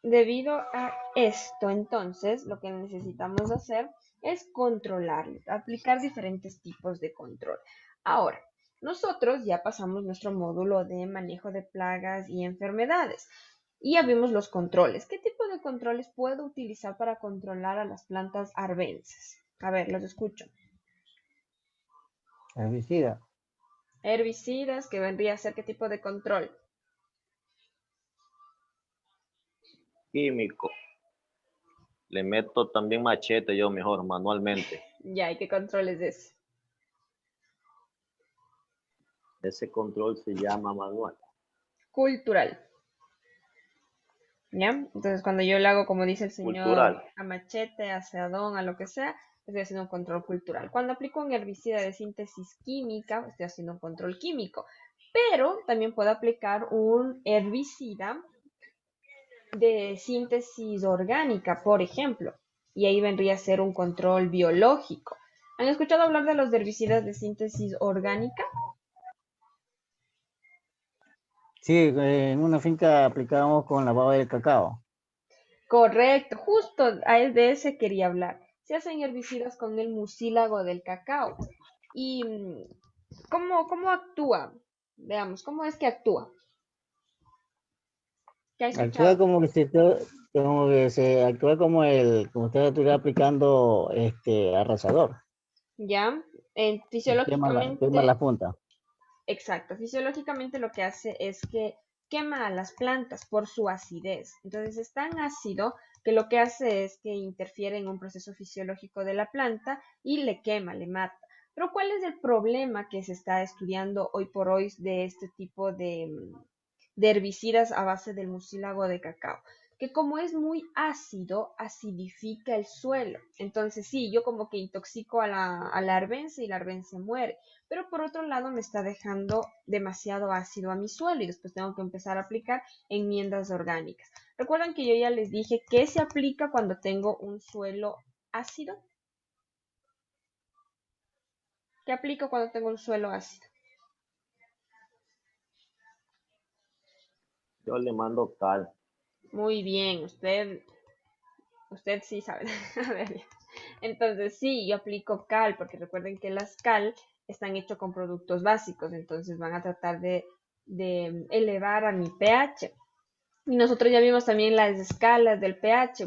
Debido a esto, entonces, lo que necesitamos hacer es controlarlo, aplicar diferentes tipos de control. Ahora, nosotros ya pasamos nuestro módulo de manejo de plagas y enfermedades y ya vimos los controles. ¿Qué tipo de controles puedo utilizar para controlar a las plantas arbences? A ver, los escucho. Herbicida. Herbicidas, que vendría a ser qué tipo de control. Químico. Le meto también machete yo mejor, manualmente. Ya, ¿y qué control es ese? Ese control se llama manual. Cultural. ¿Ya? Entonces, cuando yo lo hago, como dice el señor, Cultural. a machete, a seadón, a lo que sea, estoy haciendo un control cultural. Cuando aplico un herbicida de síntesis química, estoy haciendo un control químico. Pero también puedo aplicar un herbicida de síntesis orgánica, por ejemplo. Y ahí vendría a ser un control biológico. ¿Han escuchado hablar de los herbicidas de síntesis orgánica? Sí, en una finca aplicábamos con la baba del cacao. Correcto, justo de ese quería hablar. Se hacen herbicidas con el mucílago del cacao. ¿Y cómo actúa? Veamos, ¿cómo es que actúa? ¿Qué ha Actúa escuchado? como que se actúa como usted estuviera aplicando arrasador. ¿Ya? Quema la Fisiológicamente, punta. exacto, fisiológicamente lo que hace es que quema a las plantas por su acidez. Entonces es tan ácido que lo que hace es que interfiere en un proceso fisiológico de la planta y le quema, le mata. Pero ¿cuál es el problema que se está estudiando hoy por hoy de este tipo de herbicidas a base del mucílago de cacao? Que como es muy ácido, acidifica el suelo. Entonces sí, yo como que intoxico a la arbenza y la arbenza muere. Pero por otro lado me está dejando demasiado ácido a mi suelo y después tengo que empezar a aplicar enmiendas orgánicas. ¿Recuerdan que yo ya les dije qué se aplica cuando tengo un suelo ácido? ¿Qué aplico cuando tengo un suelo ácido? Yo le mando cal. Muy bien, usted sí sabe. A ver, entonces sí, yo aplico cal, porque recuerden que las cal están hechas con productos básicos, entonces van a tratar de elevar a mi pH. Y nosotros ya vimos también las escalas del pH.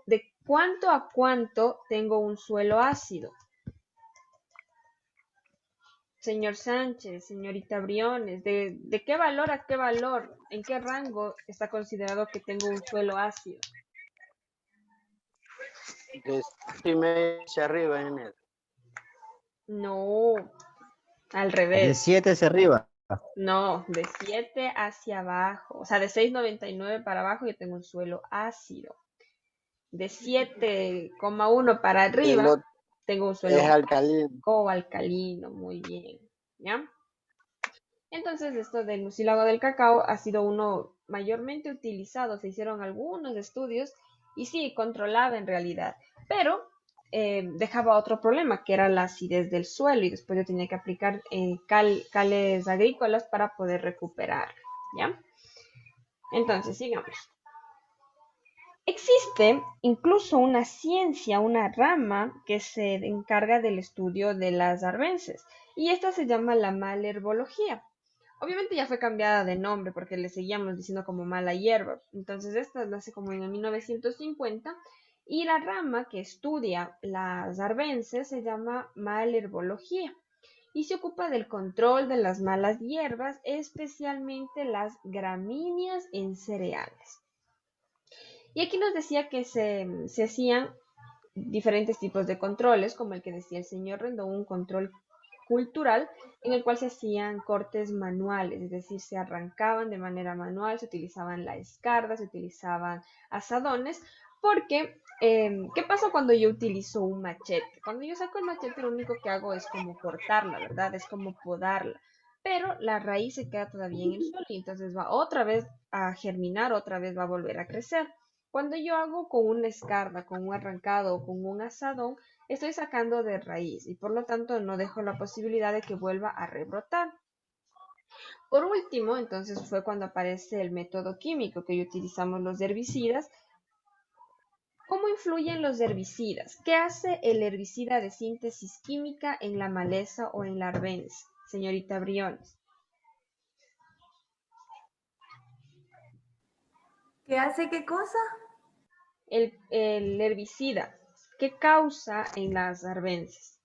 ¿De cuánto a cuánto tengo un suelo ácido? Señor Sánchez, señorita Briones, ¿de qué valor a qué valor? ¿En qué rango está considerado que tengo un suelo ácido? De 7,5 hacia arriba en el. No, al De revés. 7 hacia arriba. No, de 7 hacia abajo. O sea, de 6,99 para abajo yo tengo un suelo ácido. De 7,1 para El arriba otro tengo un es suelo alcalino. alcalino. Muy bien. ¿Ya? Entonces, esto del mucílago del cacao ha sido uno mayormente utilizado, se hicieron algunos estudios y sí, controlaba en realidad, pero dejaba otro problema, que era la acidez del suelo, y después yo tenía que aplicar cales agrícolas para poder recuperar, ¿ya? Entonces, sigamos. Existe incluso una ciencia, una rama que se encarga del estudio de las arbences, y esta se llama la malherbología. Obviamente ya fue cambiada de nombre porque le seguíamos diciendo como mala hierba. Entonces esta nace como en el 1950 y la rama que estudia las arbences se llama malherbología y se ocupa del control de las malas hierbas, especialmente las gramíneas en cereales. Y aquí nos decía que se hacían diferentes tipos de controles, como el que decía el señor Rendón, un control cultural en el cual se hacían cortes manuales, es decir, se arrancaban de manera manual, se utilizaban la escarda, se utilizaban asadones, porque ¿qué pasa cuando yo utilizo un machete? Cuando yo saco el machete lo único que hago es como cortarla, ¿verdad? Es como podarla, pero la raíz se queda todavía en el suelo y entonces va otra vez a germinar, otra vez va a volver a crecer. Cuando yo hago con una escarda, con un arrancado o con un asadón, estoy sacando de raíz y por lo tanto no dejo la posibilidad de que vuelva a rebrotar. Por último, entonces fue cuando aparece el método químico que utilizamos los herbicidas. ¿Cómo influyen los herbicidas? ¿Qué hace el herbicida de síntesis química en la maleza o en la arbenz, señorita Briones? ¿Qué hace qué cosa? El herbicida, ¿qué causa en las arbences?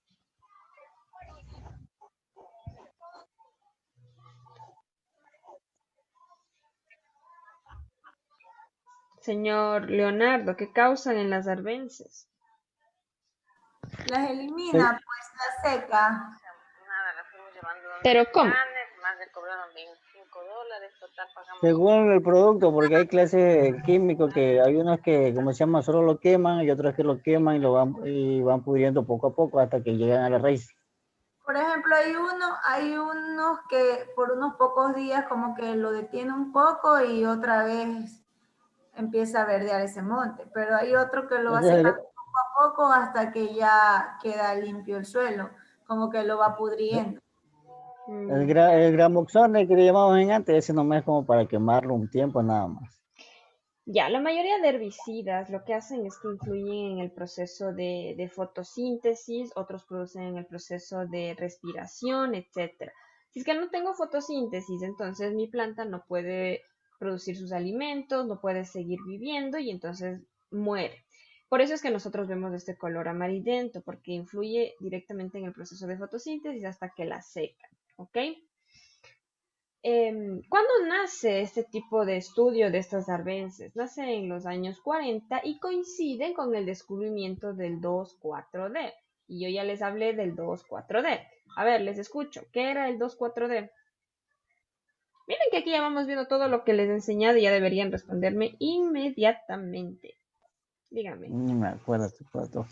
Señor Leonardo, ¿qué causan en las arbences? Las elimina, pues la seca. Nada, la fuimos llevando donde ¿Pero cómo? más le cobraron $25, total pagamos. Según el producto, porque hay clases químicos que hay unos que, como se llama, solo lo queman y otros que lo queman y van pudriendo poco a poco hasta que llegan a la raíz. Por ejemplo, hay unos que por unos pocos días como que lo detiene un poco y otra vez empieza a verdear ese monte, pero hay otro que lo va Ese es el, secando poco a poco hasta que ya queda limpio el suelo, como que lo va pudriendo. el gramoxone que le llamamos en antes, ese nomás es como para quemarlo un tiempo nada más. Ya, la mayoría de herbicidas lo que hacen es que influyen en el proceso de fotosíntesis, otros producen en el proceso de respiración, etc. Si es que no tengo fotosíntesis, entonces mi planta no puede producir sus alimentos, no puede seguir viviendo y entonces muere. Por eso es que nosotros vemos este color amarillento, porque influye directamente en el proceso de fotosíntesis hasta que la secan, ¿ok? ¿Cuándo nace este tipo de estudio de estas arbences? Nace en los años 40 y coincide con el descubrimiento del 2,4-D. Y yo ya les hablé del 2,4-D. A ver, les escucho. ¿Qué era el 2,4-D? Miren que aquí ya vamos viendo todo lo que les he enseñado y ya deberían responderme inmediatamente. Dígame. Ni me acuerdo, 4,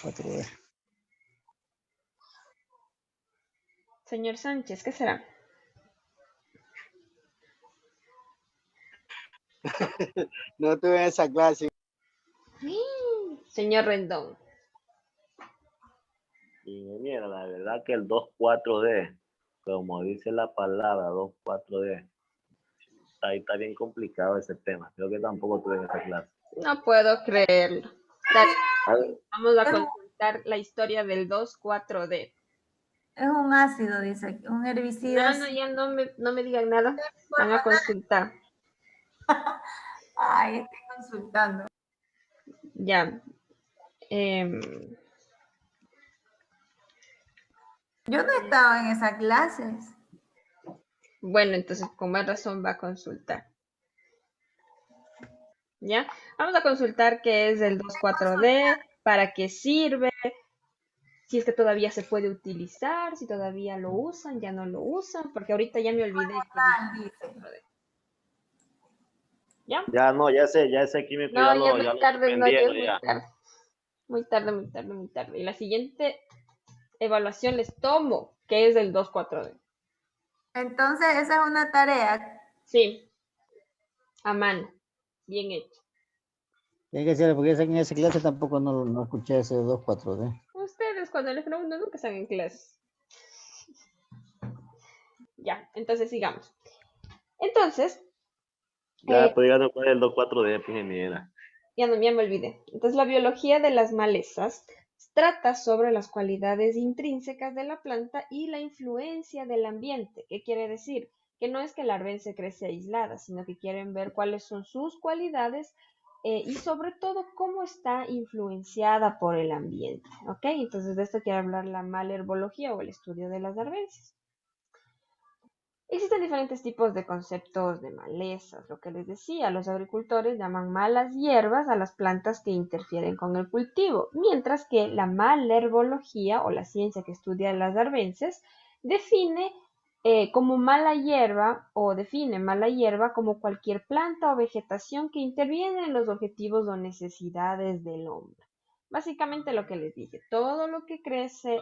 Señor Sánchez, ¿qué será? No tuve esa clase. Señor Rendón. Ingeniero, la verdad que el 2,4-D, como dice la palabra 2,4-D, ahí está bien complicado ese tema. Creo que tampoco tuve en esa clase. No puedo creerlo. Al- Vamos a consultar la historia del 2,4-D. Es un ácido, dice aquí, un herbicida. No, ya no me digan nada. Van a consultar. Ay, estoy consultando. Ya. Yo no estaba en esas clases. Bueno, entonces con más razón va a consultar. ¿Ya? Vamos a consultar qué es el 2,4-D, para qué sirve, si es que todavía se puede utilizar, si todavía lo usan, ya no lo usan, porque ahorita ya me olvidé que Dice. 2,4-D. ¿Ya? Ya no, ya ese químico No, ya ya muy lo tarde, no, ya es suspendieron muy ya. tarde. Muy tarde, muy tarde, muy tarde. Y la siguiente evaluación les tomo, que es el 2,4-D. Entonces, esa es una tarea. Sí, a mano. Bien hecho. Tiene que ser, porque esa en esa clase tampoco no escuché ese 2,4-D. Ustedes cuando les pregunto nunca están en clases. Ya, entonces sigamos. Entonces, Ya estoy llegando con el 2,4-D, pues, ingeniera. ya me olvidé. Entonces, la biología de las malezas trata sobre las cualidades intrínsecas de la planta y la influencia del ambiente. ¿Qué quiere decir? Que no es que la arbense crece aislada, sino que quieren ver cuáles son sus cualidades y sobre todo cómo está influenciada por el ambiente. ¿Ok? Entonces, de esto quiere hablar la malherbología o el estudio de las arbences. Existen diferentes tipos de conceptos de malezas. Lo que les decía, los agricultores llaman malas hierbas a las plantas que interfieren con el cultivo, mientras que la malherbología o la ciencia que estudia las arbences define como mala hierba o define mala hierba como cualquier planta o vegetación que interviene en los objetivos o necesidades del hombre. Básicamente lo que les dije, todo lo que crece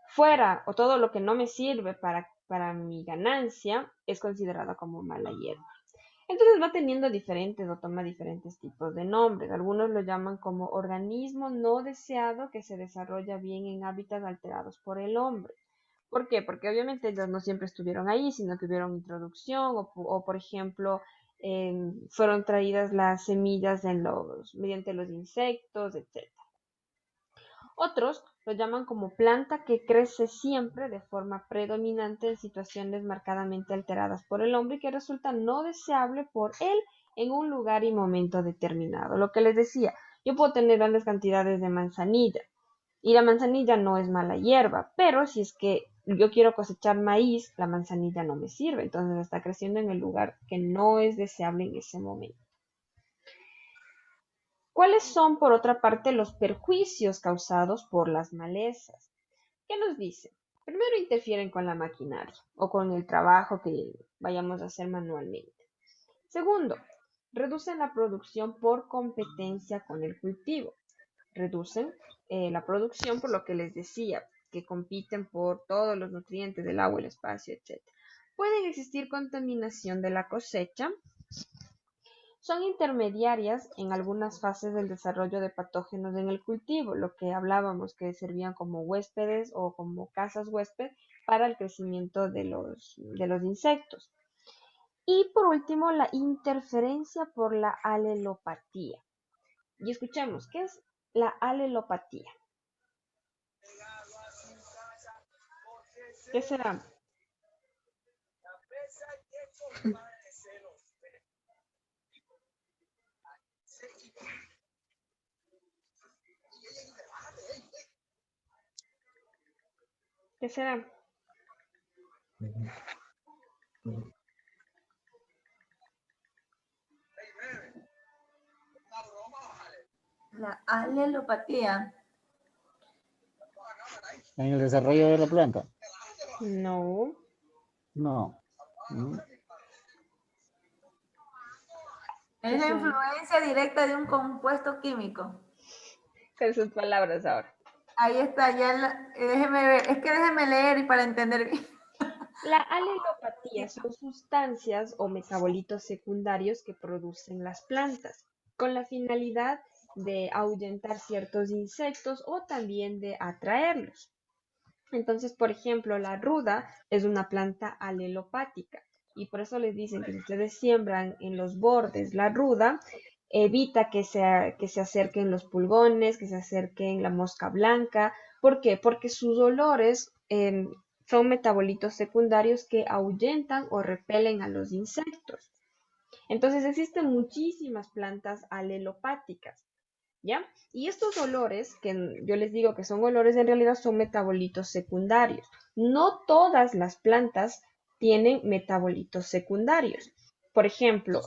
fuera o todo lo que no me sirve para mi ganancia es considerado como mala hierba. Entonces va teniendo diferentes o toma diferentes tipos de nombres. Algunos lo llaman como organismo no deseado que se desarrolla bien en hábitats alterados por el hombre. ¿Por qué? Porque obviamente ellos no siempre estuvieron ahí, sino que hubieron introducción o por ejemplo, fueron traídas las semillas mediante los insectos, etc. Otros lo llaman como planta que crece siempre de forma predominante en situaciones marcadamente alteradas por el hombre y que resulta no deseable por él en un lugar y momento determinado. Lo que les decía, yo puedo tener grandes cantidades de manzanilla y la manzanilla no es mala hierba, pero si es que yo quiero cosechar maíz, la manzanilla no me sirve, entonces está creciendo en el lugar que no es deseable en ese momento. ¿Cuáles son, por otra parte, los perjuicios causados por las malezas? ¿Qué nos dice? Primero, interfieren con la maquinaria o con el trabajo que vayamos a hacer manualmente. Segundo, reducen la producción por competencia con el cultivo. Reducen la producción por lo que les decía, que compiten por todos los nutrientes del agua, el espacio, etc. Pueden existir contaminación de la cosecha. Son intermediarias en algunas fases del desarrollo de patógenos en el cultivo, lo que hablábamos que servían como huéspedes o como casas huésped para el crecimiento de los insectos. Y por último, la interferencia por la alelopatía. Y escuchemos, ¿qué es la alelopatía? ¿Qué será? ¿Qué será? La alelopatía. En el desarrollo de la planta. No. No. Es la influencia directa de un compuesto químico. Con sus palabras ahora. Ahí está, déjeme ver, es que déjeme leer y para entender bien. La alelopatía son sustancias o metabolitos secundarios que producen las plantas, con la finalidad de ahuyentar ciertos insectos o también de atraerlos. Entonces, por ejemplo, la ruda es una planta alelopática y por eso les dicen que si ustedes siembran en los bordes la ruda, evita que se acerquen los pulgones, que se acerquen la mosca blanca. ¿Por qué? Porque sus olores son metabolitos secundarios que ahuyentan o repelen a los insectos. Entonces existen muchísimas plantas alelopáticas, ¿ya? Y estos olores, que yo les digo que son olores, en realidad son metabolitos secundarios. No todas las plantas tienen metabolitos secundarios. Por ejemplo,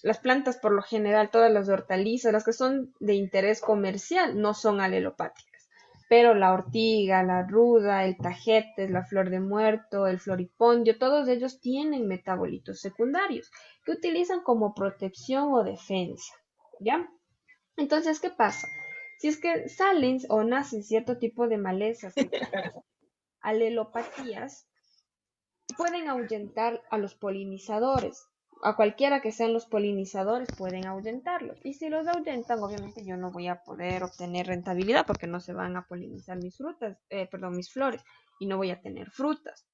las plantas por lo general, todas las hortalizas, las que son de interés comercial, no son alelopáticas. Pero la ortiga, la ruda, el tagetes, la flor de muerto, el floripondio, todos ellos tienen metabolitos secundarios que utilizan como protección o defensa, ¿ya? Entonces, ¿qué pasa? Si es que salen o nacen cierto tipo de malezas que alelopatías pueden ahuyentar a los polinizadores. A cualquiera que sean los polinizadores pueden ahuyentarlos. Y si los ahuyentan, obviamente yo no voy a poder obtener rentabilidad porque no se van a polinizar mis frutas, mis flores, y no voy a tener frutas.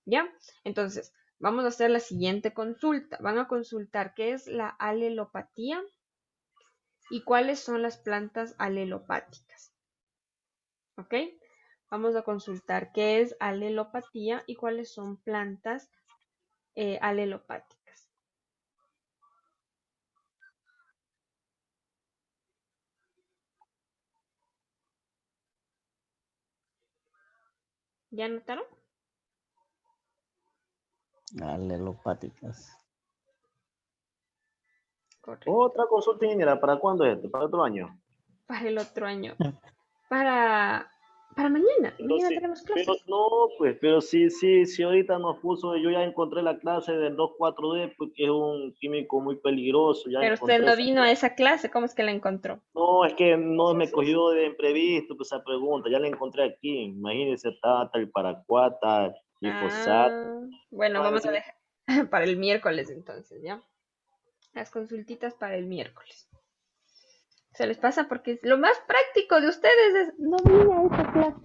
¿Ya? Entonces, vamos a hacer la siguiente consulta. Van a consultar qué es la alelopatía y cuáles son las plantas alelopáticas. ¿Ok? Vamos a consultar qué es alelopatía y cuáles son plantas alelopáticas. ¿Ya notaron? Alelopáticas. Correcto. Otra consulta ingeniera, ¿para cuándo es esto? ¿Para otro año? Para el otro año. Para mañana. Pero Mañana sí, tenemos pero clases. no, pues, pero sí, ahorita nos puso, yo ya encontré la clase del 2,4-D, porque es un químico muy peligroso, ya Pero usted encontré no esa vino a clase. esa clase. ¿Cómo es que la encontró? No, es que no me cogió de imprevisto pues, esa pregunta, ya la encontré aquí, imagínese, tata, el paracuata, glifosato. Bueno, Va a vamos a decir, dejar para el miércoles entonces, ¿ya? Las consultitas para el miércoles. Se les pasa porque lo más práctico de ustedes es no vine a esa clase.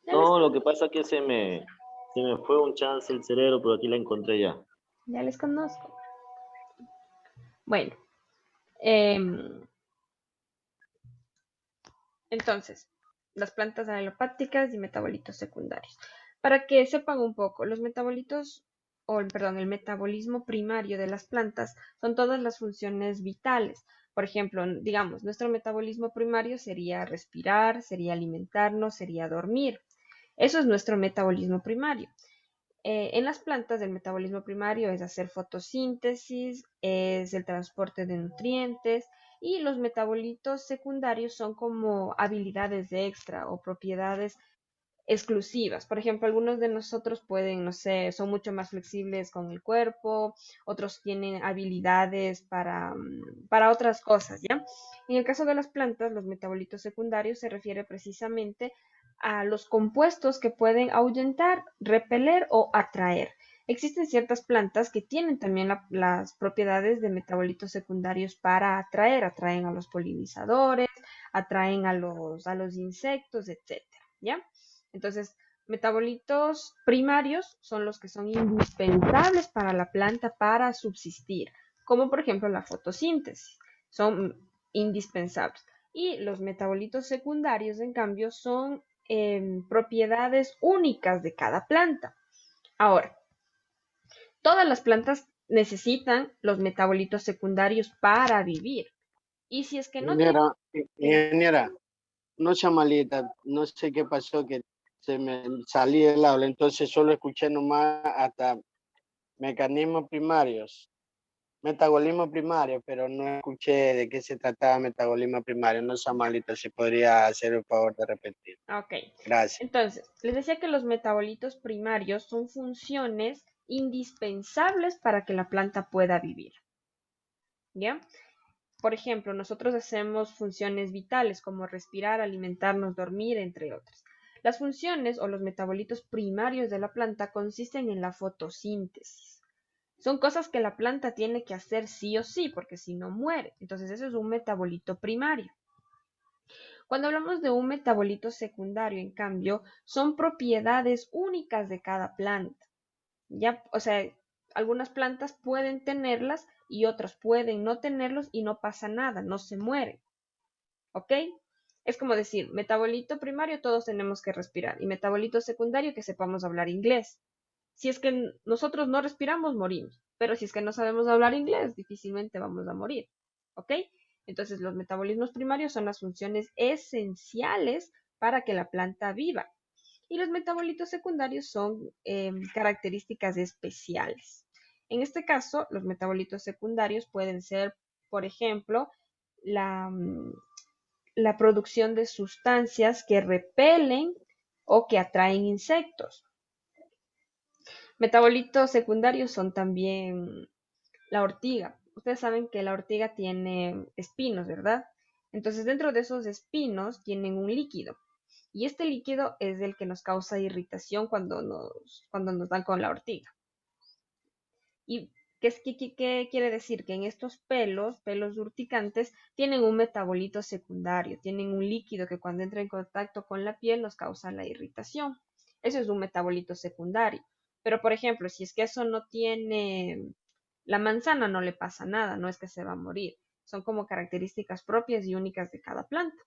no, lo que pasa es que se me fue un chance el cerebro, pero aquí la encontré ya. Ya les conozco. Bueno, em, entonces, las plantas alelopáticas y metabolitos secundarios. Para que sepan un poco, los metabolitos, el metabolismo primario de las plantas son todas las funciones vitales. Por ejemplo, digamos, nuestro metabolismo primario sería respirar, sería alimentarnos, sería dormir. Eso es nuestro metabolismo primario. En las plantas el metabolismo primario es hacer fotosíntesis, es el transporte de nutrientes y los metabolitos secundarios son como habilidades de extra o propiedades exclusivas. Por ejemplo, algunos de nosotros pueden, no sé, son mucho más flexibles con el cuerpo, otros tienen habilidades para otras cosas, ¿ya? En el caso de las plantas, los metabolitos secundarios se refiere precisamente a los compuestos que pueden ahuyentar, repeler o atraer. Existen ciertas plantas que tienen también las propiedades de metabolitos secundarios para atraer, atraen a los polinizadores, atraen a los insectos, etcétera, ¿ya? Entonces, metabolitos primarios son los que son indispensables para la planta para subsistir, como por ejemplo la fotosíntesis, son indispensables. Y los metabolitos secundarios, en cambio, son propiedades únicas de cada planta. Ahora, todas las plantas necesitan los metabolitos secundarios para vivir. Y si es que no tienen... Ingeniera, no sea malita, no sé qué pasó, que se me salí del aula, entonces solo escuché nomás hasta mecanismos primarios, metabolismo primario, pero no escuché de qué se trataba metabolismo primario. No sea malita, si podría hacer el favor de repetir. Ok, Gracias. entonces, les decía que los metabolitos primarios son funciones indispensables para que la planta pueda vivir. ¿Ya? Por ejemplo, nosotros hacemos funciones vitales como respirar, alimentarnos, dormir, entre otras. Las funciones o los metabolitos primarios de la planta consisten en la fotosíntesis. Son cosas que la planta tiene que hacer sí o sí, porque si no muere. Entonces, eso es un metabolito primario. Cuando hablamos de un metabolito secundario, en cambio, son propiedades únicas de cada planta. Ya, o sea, algunas plantas pueden tenerlas y otras pueden no tenerlos y no pasa nada, no se mueren. ¿Ok? Es como decir, metabolito primario todos tenemos que respirar y metabolito secundario que sepamos hablar inglés. Si es que nosotros no respiramos, morimos. Pero si es que no sabemos hablar inglés, difícilmente vamos a morir. ¿Ok? Entonces, los metabolismos primarios son las funciones esenciales para que la planta viva. Y los metabolitos secundarios son características especiales. En este caso, los metabolitos secundarios pueden ser, por ejemplo, la producción de sustancias que repelen o que atraen insectos. Metabolitos secundarios son también la ortiga. Ustedes saben que la ortiga tiene espinos, ¿verdad? Entonces, dentro de esos espinos tienen un líquido. Y este líquido es el que nos causa irritación cuando nos dan con la ortiga. ¿Y qué quiere decir? Que en estos pelos urticantes, tienen un metabolito secundario, tienen un líquido que cuando entra en contacto con la piel nos causa la irritación. Eso es un metabolito secundario. Pero, por ejemplo, si es que eso no tiene, la manzana no le pasa nada, no es que se va a morir. Son como características propias y únicas de cada planta.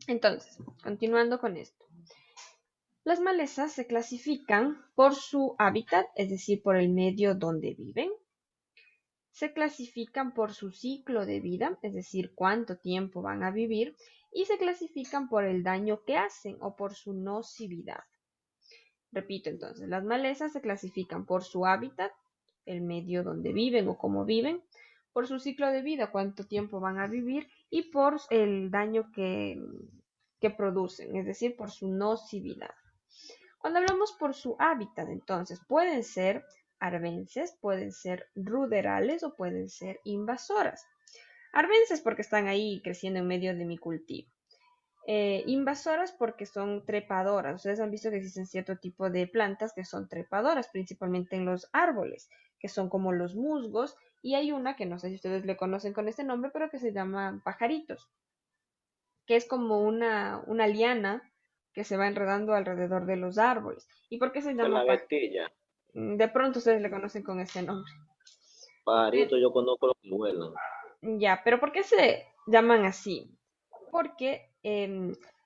Entonces, continuando con esto. Las malezas se clasifican por su hábitat, es decir, por el medio donde viven. Se clasifican por su ciclo de vida, es decir, cuánto tiempo van a vivir. Y se clasifican por el daño que hacen o por su nocividad. Repito entonces, las malezas se clasifican por su hábitat, el medio donde viven o cómo viven, por su ciclo de vida, cuánto tiempo van a vivir, y por el daño que producen, es decir, por su nocividad. Cuando hablamos por su hábitat, entonces, pueden ser arbences, pueden ser ruderales o pueden ser invasoras. Arbences porque están ahí creciendo en medio de mi cultivo. Invasoras porque son trepadoras. Ustedes han visto que existen cierto tipo de plantas que son trepadoras, principalmente en los árboles, que son como los musgos, y hay una que no sé si ustedes le conocen con este nombre, pero que se llama pajaritos, que es como una liana que se va enredando alrededor de los árboles. ¿Y por qué se De la llama vestilla. De pronto ustedes le conocen con ese nombre. Pajarito, yo conozco los que vuelan. Ya, pero ¿por qué se llaman así? Porque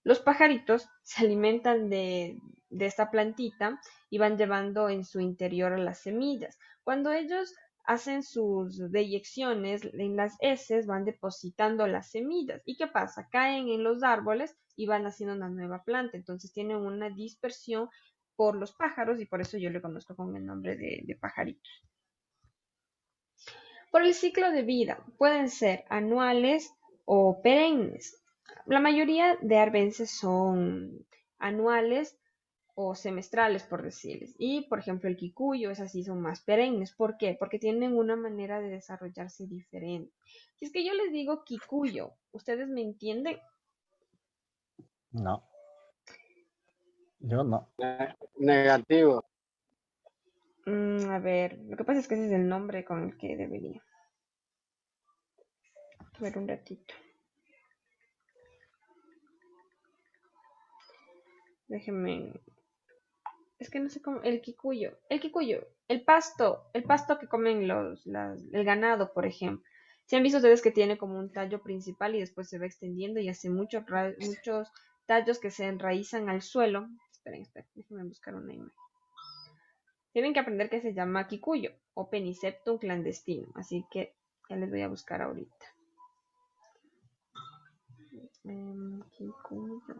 los pajaritos se alimentan de esta plantita y van llevando en su interior las semillas. Cuando ellos hacen sus deyecciones, en las heces van depositando las semillas. ¿Y qué pasa? Caen en los árboles y van haciendo una nueva planta. Entonces tienen una dispersión por los pájaros y por eso yo le conozco con el nombre de pajaritos. Por el ciclo de vida, pueden ser anuales o perennes. La mayoría de arbences son anuales o semestrales, por decirles. Y, por ejemplo, el quicuyo, esas sí son más perennes. ¿Por qué? Porque tienen una manera de desarrollarse diferente. Si es que yo les digo quicuyo, ¿ustedes me entienden? No, yo no. Negativo. A ver, lo que pasa es que ese es el nombre con el que debería. A ver, un ratito. Déjenme. Es que no sé cómo. El kikuyo. El pasto que comen el ganado, por ejemplo. Si han visto ustedes que tiene como un tallo principal y después se va extendiendo y hace muchos tallos que se enraizan al suelo. Esperen, déjenme buscar una imagen. Tienen que aprender que se llama kikuyo o Peniceptum clandestino. Así que ya les voy a buscar ahorita. Kikuyo.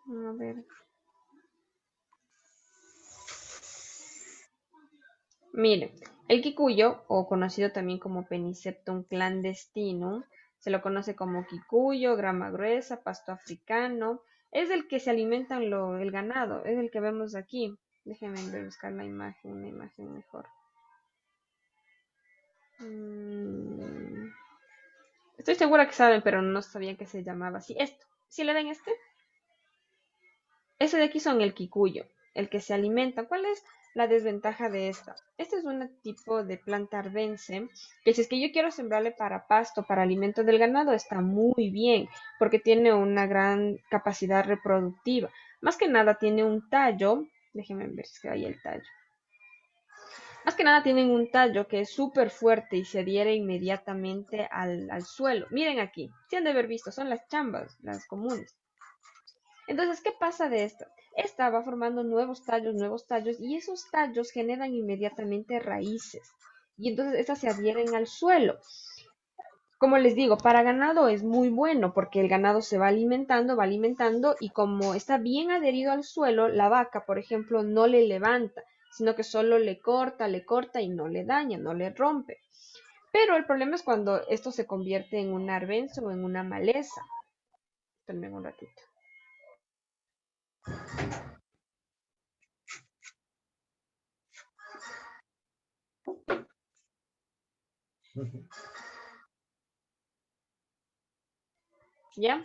A ver. Miren, el kikuyo, o conocido también como Peniceptum clandestinum, se lo conoce como kikuyo, grama gruesa, pasto africano, es el que se alimentan el ganado, es el que vemos aquí. Déjenme buscar una imagen mejor. Estoy segura que saben, pero no sabía que se llamaba así. Esto, ¿sí le ven este? Ese de aquí son el kikuyo, el que se alimenta. ¿Cuál es la desventaja de esta? Este es un tipo de planta arbense que si es que yo quiero sembrarle para pasto, para alimento del ganado, está muy bien porque tiene una gran capacidad reproductiva. Más que nada tiene un tallo, déjenme ver si hay el tallo. Más que nada tienen un tallo que es súper fuerte y se adhiere inmediatamente al suelo. Miren aquí, si han de haber visto, son las chambas, las comunes. Entonces, ¿qué pasa de esta? Esta va formando nuevos tallos, y esos tallos generan inmediatamente raíces. Y entonces estas se adhieren al suelo. Como les digo, para ganado es muy bueno porque el ganado se va alimentando y como está bien adherido al suelo, la vaca, por ejemplo, no le levanta, sino que solo le corta y no le daña, no le rompe. Pero el problema es cuando esto se convierte en un arbenzo o en una maleza. Espérenme un ratito. ¿Ya?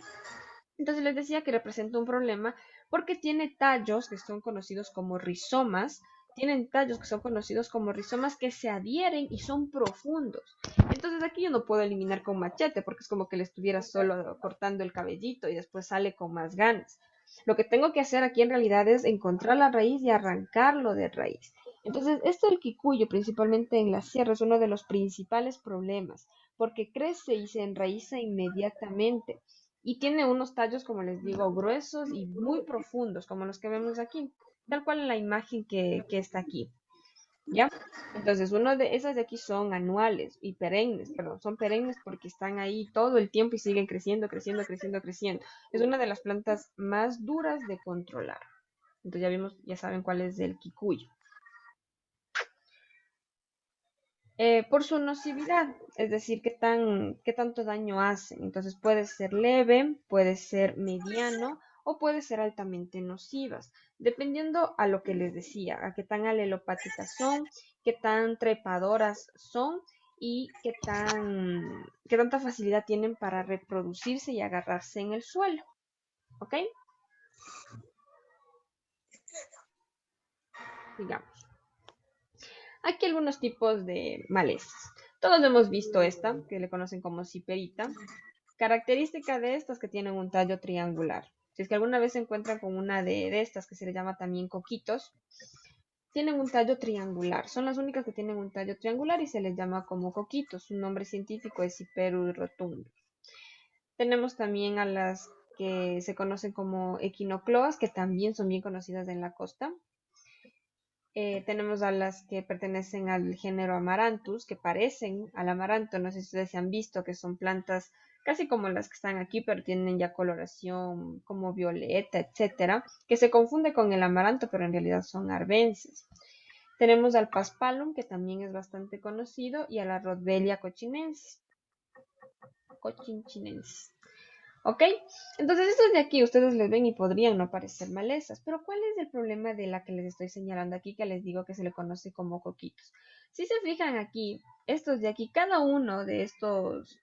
Entonces les decía que representa un problema porque tiene tallos que son conocidos como rizomas, tienen tallos que son conocidos como rizomas que se adhieren y son profundos. Entonces aquí yo no puedo eliminar con machete porque es como que le estuviera solo cortando el cabellito y después sale con más ganas. Lo que tengo que hacer aquí en realidad es encontrar la raíz y arrancarlo de raíz. Entonces, esto del kikuyo, principalmente en la sierra, es uno de los principales problemas, porque crece y se enraiza inmediatamente y tiene unos tallos, como les digo, gruesos y muy profundos, como los que vemos aquí, tal cual en la imagen que está aquí, ¿ya? Entonces, uno de esas de aquí son anuales y perennes, perdón, son perennes porque están ahí todo el tiempo y siguen creciendo, creciendo, creciendo, creciendo. Es una de las plantas más duras de controlar. Entonces ya vimos, ya saben cuál es el kikuyo. Por su nocividad, es decir, qué tanto daño hacen. Entonces puede ser leve, puede ser mediano o puede ser altamente nocivas, dependiendo a lo que les decía, a qué tan alelopáticas son, qué tan trepadoras son y qué tanta facilidad tienen para reproducirse y agarrarse en el suelo. ¿Ok? Digamos. Aquí algunos tipos de malezas. Todos hemos visto esta, que le conocen como ciperita. Característica de estas que tienen un tallo triangular. Si es que alguna vez se encuentran con una de estas que se le llama también coquitos, tienen un tallo triangular. Son las únicas que tienen un tallo triangular y se les llama como coquitos. Su nombre científico es Ciperus rotundus. Tenemos también a las que se conocen como equinocloas, que también son bien conocidas en la costa. Tenemos a las que pertenecen al género Amaranthus, que parecen al amaranto. No sé si ustedes se han visto que son plantas casi como las que están aquí, pero tienen ya coloración como violeta, etcétera, que se confunde con el amaranto, pero en realidad son arbences. Tenemos al Paspalum, que también es bastante conocido, y a la Rodbelia cochinchinensis. ¿Ok? Entonces estos de aquí ustedes les ven y podrían no parecer malezas, pero ¿cuál es el problema de la que les estoy señalando aquí, que les digo que se le conoce como coquitos? Si se fijan aquí, estos de aquí, cada uno de estos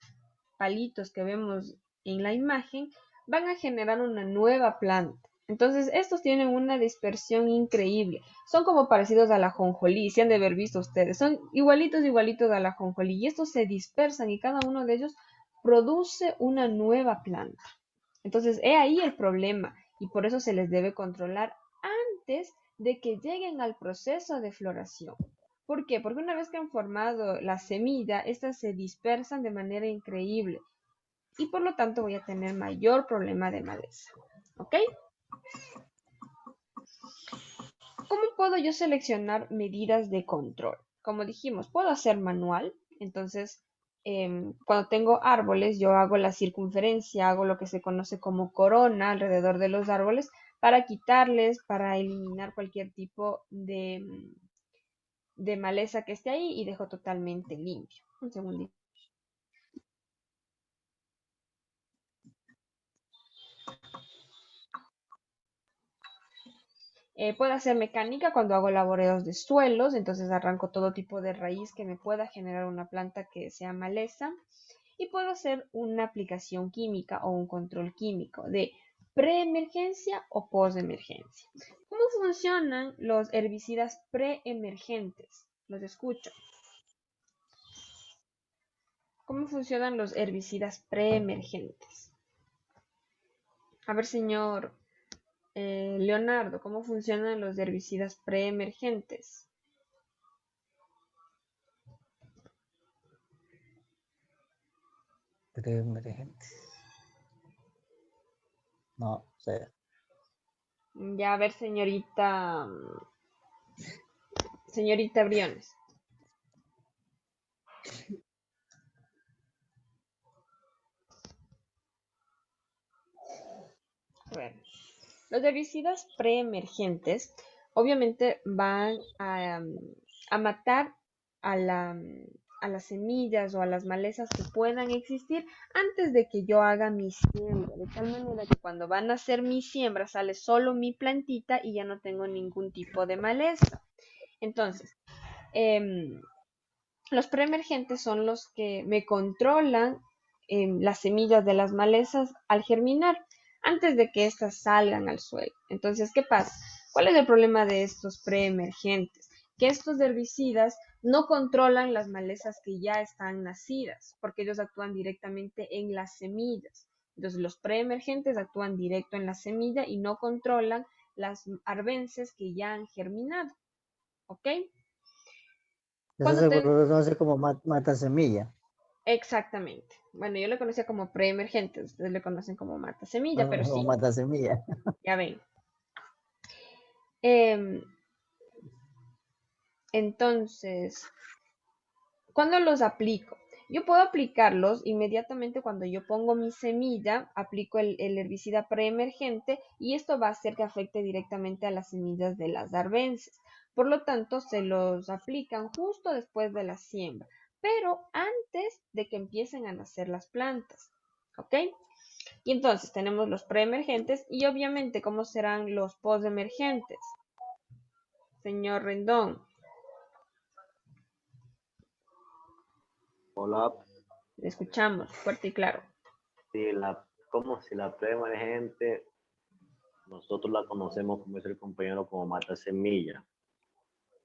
palitos que vemos en la imagen, van a generar una nueva planta. Entonces estos tienen una dispersión increíble. Son como parecidos a la jonjolí, si han de haber visto ustedes. Son igualitos, igualitos a la jonjolí. Y estos se dispersan y cada uno de ellos produce una nueva planta. Entonces, he ahí el problema y por eso se les debe controlar antes de que lleguen al proceso de floración. ¿Por qué? Porque una vez que han formado la semilla, estas se dispersan de manera increíble y por lo tanto voy a tener mayor problema de maleza. ¿Ok? ¿Cómo puedo yo seleccionar medidas de control? Como dijimos, puedo hacer manual, entonces cuando tengo árboles, yo hago la circunferencia, hago lo que se conoce como corona alrededor de los árboles para quitarles, para eliminar cualquier tipo de maleza que esté ahí y dejo totalmente limpio. Un segundito. Puedo hacer mecánica cuando hago laboreos de suelos, entonces arranco todo tipo de raíz que me pueda generar una planta que sea maleza. Y puedo hacer una aplicación química o un control químico de preemergencia o postemergencia. ¿Cómo funcionan los herbicidas preemergentes? Los escucho. ¿Cómo funcionan los herbicidas preemergentes? A ver, señor Leonardo, ¿cómo funcionan los herbicidas preemergentes? Preemergentes. No sé. Ya, a ver, señorita Briones. A ver, los herbicidas preemergentes obviamente van a matar a a las semillas o a las malezas que puedan existir antes de que yo haga mi siembra, de tal manera que cuando van a hacer mi siembra sale solo mi plantita y ya no tengo ningún tipo de maleza. Entonces, Los preemergentes son los que me controlan las semillas de las malezas al germinar, antes de que éstas salgan al suelo. Entonces, ¿qué pasa? ¿Cuál es el problema de estos preemergentes? Que estos herbicidas no controlan las malezas que ya están nacidas, porque ellos actúan directamente en las semillas. Entonces, los preemergentes actúan directo en la semilla y no controlan las arbences que ya han germinado. ¿Ok? Eso se conoce como mata semilla. Exactamente. Bueno, yo lo conocía como preemergente, ustedes le conocen como mata semilla, pero O sí, mata semilla. ya ven. Entonces, ¿cuándo los aplico? Yo puedo aplicarlos inmediatamente cuando yo pongo mi semilla, aplico el herbicida preemergente y esto va a hacer que afecte directamente a las semillas de las arbences. Por lo tanto, se los aplican justo después de la siembra, pero antes de que empiecen a nacer las plantas. ¿Ok? Y entonces tenemos los preemergentes y obviamente, ¿cómo serán los postemergentes? Señor Rendón. Hola. Le escuchamos fuerte y claro. Como si la preemergente, nosotros la conocemos, como dice el compañero, como mata semilla,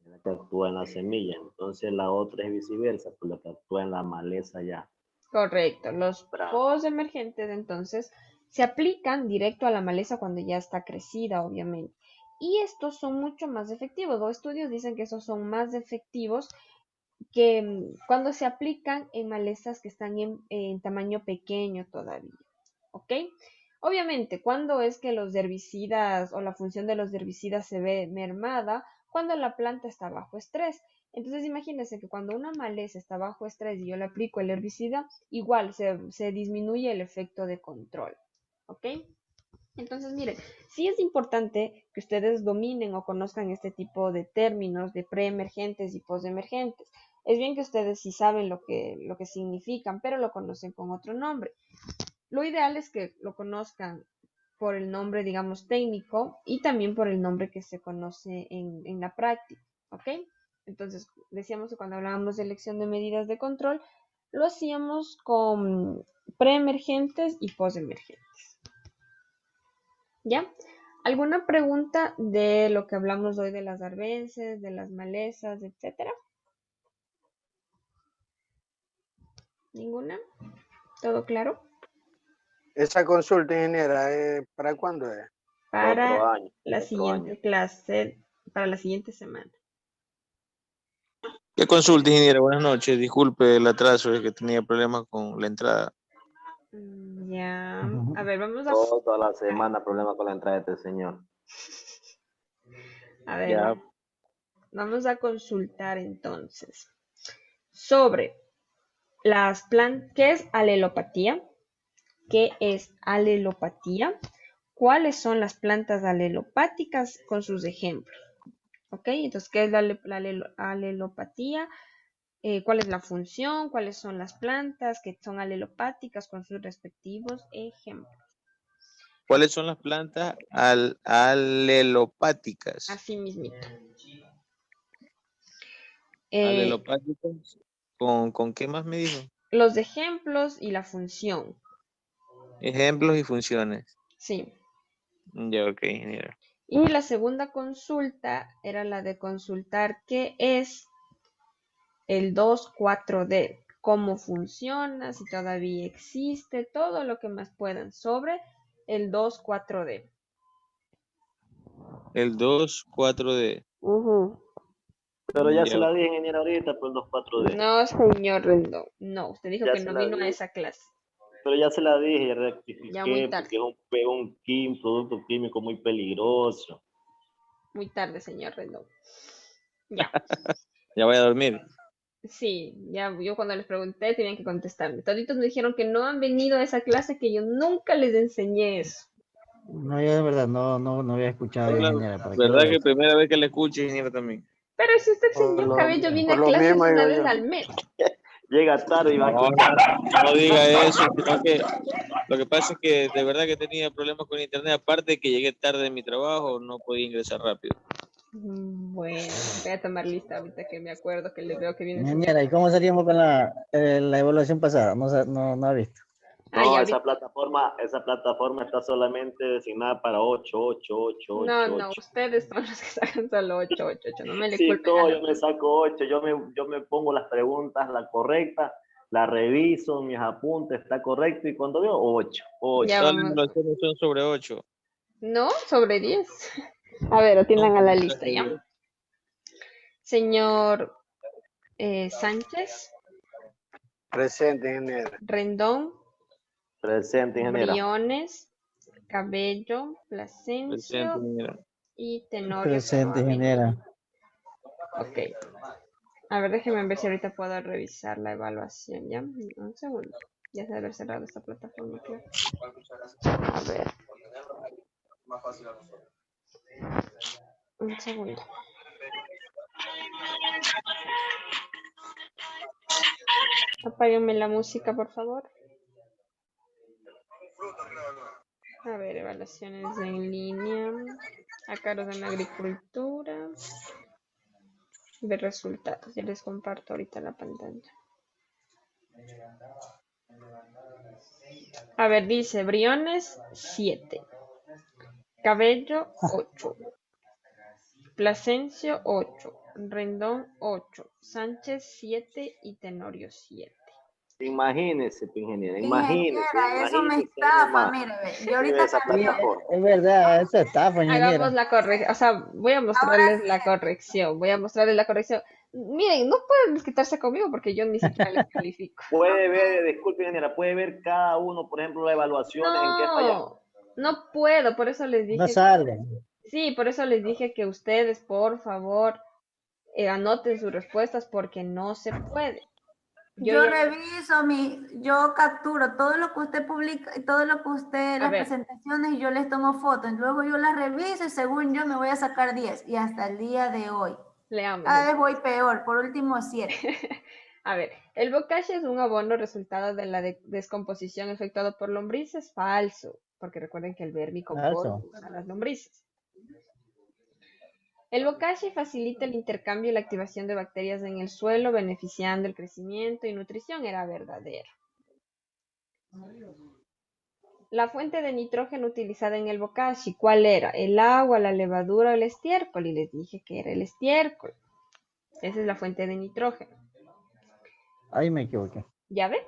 la que actúa en la semilla. Entonces la otra es viceversa, pues la que actúa en la maleza ya. Correcto. Los Bravo. postemergentes entonces se aplican directo a la maleza cuando ya está crecida, obviamente. Y estos son mucho más efectivos. Los estudios dicen que esos son más efectivos que cuando se aplican en malezas que están en tamaño pequeño todavía. ¿Ok? Obviamente, ¿cuándo es que los herbicidas o la función de los herbicidas se ve mermada? Cuando la planta está bajo estrés. Entonces, imagínense que cuando una maleza está bajo estrés y yo le aplico el herbicida, igual se disminuye el efecto de control. ¿Ok? Entonces, miren, sí es importante que ustedes dominen o conozcan este tipo de términos de preemergentes y postemergentes. Es bien que ustedes sí saben lo que significan, pero lo conocen con otro nombre. Lo ideal es que lo conozcan por el nombre, digamos, técnico y también por el nombre que se conoce en la práctica, ¿ok? Entonces, decíamos que cuando hablábamos de elección de medidas de control, lo hacíamos con preemergentes y postemergentes. ¿Ya? ¿Alguna pregunta de lo que hablamos hoy de las arbences, de las malezas, etcétera? ¿Ninguna? ¿Todo claro? Esa consulta, ingeniera, ¿para cuándo es? Para Otro año. la Otro siguiente año. clase, para la siguiente semana. ¿Qué consulta, ingeniera? Buenas noches. Disculpe el atraso, es que tenía problemas con la entrada. Ya, a ver, Toda la semana problema con la entrada de este señor. a ver, Ya. vamos a consultar entonces sobre las plantas. ¿Qué es alelopatía? ¿Qué es alelopatía? ¿Cuáles son las plantas alelopáticas con sus ejemplos? ¿Ok? Entonces, ¿qué es la alelopatía? ¿Cuál es la función? ¿Cuáles son las plantas que son alelopáticas con sus respectivos ejemplos? ¿Cuáles son las plantas alelopáticas? Así mismito. Alelopáticas. ¿Con qué más me dijo? Los ejemplos y la función. Ejemplos y funciones. Sí. Ya, ok, ingeniero. Y la segunda consulta era la de consultar qué es el 2,4-D, cómo funciona, si todavía existe, todo lo que más puedan sobre el 2,4-D. El 2,4-D. Pero ya Ya, se la dije, ingeniero, ahorita por el 2,4-D. No, señor Rendón, no, usted dijo Ya que se no la vino a dije. esa clase. Pero ya se la dije, ya Ya muy rectifiqué, tarde. porque es un producto químico muy peligroso. Muy tarde, señor Rendón. Ya. ya voy a dormir. Sí, ya yo cuando les pregunté tenían que contestarme. Toditos me dijeron que no han venido a esa clase, que yo nunca les enseñé eso. No, yo de verdad no había escuchado yo, La ingeniera. ¿Para qué verdad voy a que estar? primera vez que le escucho, ingeniero, también. Pero si usted, Por señor lo, Cabello, viene por a lo clases mismo una digo vez yo. al mes. Llega tarde y va a No, escuchar. no diga eso, sino que lo que pasa es que de verdad que tenía problemas con internet, aparte de que llegué tarde en mi trabajo, no podía ingresar rápido. Bueno, voy a tomar lista ahorita que me acuerdo que le veo que viene Ingeniera, ¿y subiendo. cómo salíamos con la evaluación pasada? No, no ha visto. Ah, No, ya vi. esa plataforma está solamente designada para 8, 8, 8, No, 8, no, 8. ustedes son los que sacan solo 8, 8, 8. No me le Sí, culpen a todo la yo me mía. saco 8, yo me pongo las preguntas, la correcta, la reviso, mis apuntes, está correcto, y cuando veo 8, Ya 8. Todas las vamos. evaluaciones son sobre 8. No, sobre 10. A ver, No, atiendan a la las lista, ¿ya? de Señor Sánchez, Presente, ingeniero. Rendón, Presente, ingeniera. Briones, Cabello, presente, Plasencio mira. y Tenorio Presente, Carvajal. ingeniera. Ok. A ver, déjenme ver si ahorita puedo revisar la evaluación, ¿ya? Un segundo. Ya se debe haber cerrado esta plataforma, claro. A ver, un segundo. Apáguenme la música, por favor. A ver, evaluaciones en línea. A cargo de la agricultura. De resultados. Ya les comparto ahorita la pantalla. A ver, dice Briones 7. Cabello 8. Plasencio 8. Rendón 8. Sánchez 7 y Tenorio 7. Imagínese, ingeniera, Ingeniera, eso me imagínese ahí estafa, nomás. mire, ve, yo Vive ahorita esa Sí, cambió. plataforma. es verdad, eso está, Hagamos ingeniera. la corrección. O sea, voy a Ahora mostrarles la corrección. Voy a mostrarles la corrección. Miren, no pueden desquitarse conmigo porque yo ni siquiera les califico. Puede ver, disculpe, ingeniera, puede ver cada uno, por ejemplo, la evaluación en qué fallamos. No, no puedo. Por eso les No dije sale. sí, por eso les dije que ustedes, por favor, anoten sus respuestas porque no se puede. Yo yo ya, reviso yo capturo todo lo que usted publica, todo lo que usted, a las ver, presentaciones y yo les tomo fotos. Luego yo las reviso y según yo me voy a sacar 10 y hasta el día de hoy. leamos. Cada vez voy peor, por último 7. A ver, el bocashi es un abono resultado de la descomposición efectuada por lombrices. Falso, porque recuerden que el vermicompost Falso. usa las lombrices. El bokashi facilita el intercambio y la activación de bacterias en el suelo, beneficiando el crecimiento y nutrición. Era verdadero. La fuente de nitrógeno utilizada en el bokashi, ¿cuál era? ¿El agua, la levadura o el estiércol? Y les dije que era el estiércol. Esa es la fuente de nitrógeno. Ahí me equivoqué. ¿Ya ven?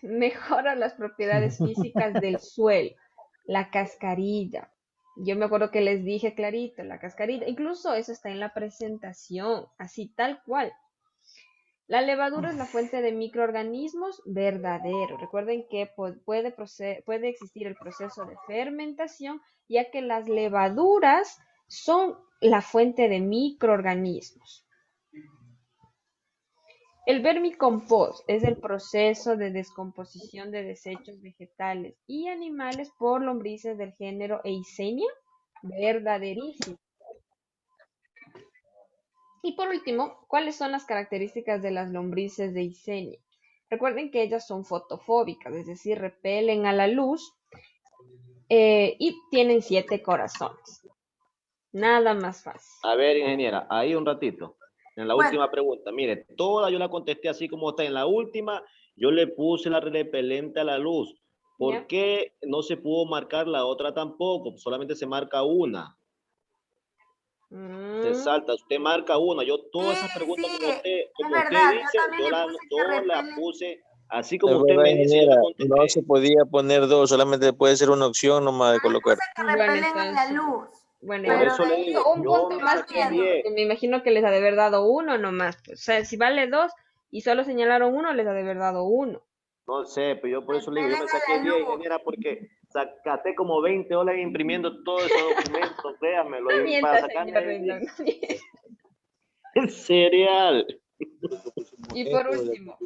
Mejora las propiedades físicas del suelo, la cascarilla. Yo me acuerdo que les dije clarito, la cascarilla. Incluso eso está en la presentación, así tal cual. La levadura es la fuente de microorganismos verdadero. Recuerden que puede existir el proceso de fermentación, ya que las levaduras son la fuente de microorganismos. El vermicompost es el proceso de descomposición de desechos vegetales y animales por lombrices del género Eisenia. Verdaderísimo. Y por último, ¿cuáles son las características de las lombrices de Eisenia? Recuerden que ellas son fotofóbicas, es decir, repelen a la luz y tienen 7 corazones. Nada más fácil. A ver, ingeniera, ahí un ratito. En la Bueno, última pregunta, mire, toda yo la contesté así como está. En la última, yo le puse la repelente a la luz. ¿Ya? ¿Por qué no se pudo marcar la otra tampoco? Solamente se marca una. Se Mm, salta, usted marca una. Yo todas esas sí, preguntas es como usted verdad, yo dice, también le puse que yo la repele. puse así Es como usted verdad, me dice, yo la ingeniera, no se contesté. podía poner dos, solamente puede ser una opción nomás de colocar. Puse que bueno, repelen a la entonces, luz, bueno, Por ya. pero eso de le ahí digo, Un yo punto me más saqué pierden, repitiendo. porque 10. me imagino que les ha de haber dado uno nomás. Pues. O sea, si vale 2 y solo señalaron uno, les ha de haber dado uno. No sé, pero yo por eso le digo, yo Repelen me a saqué la 10, luz. ingeniera, porque sacaté como 20 horas imprimiendo todos esos documentos, créanmelo, No y para mienta, sacarme señor el Rendón. No mienta. cereal. Y por último,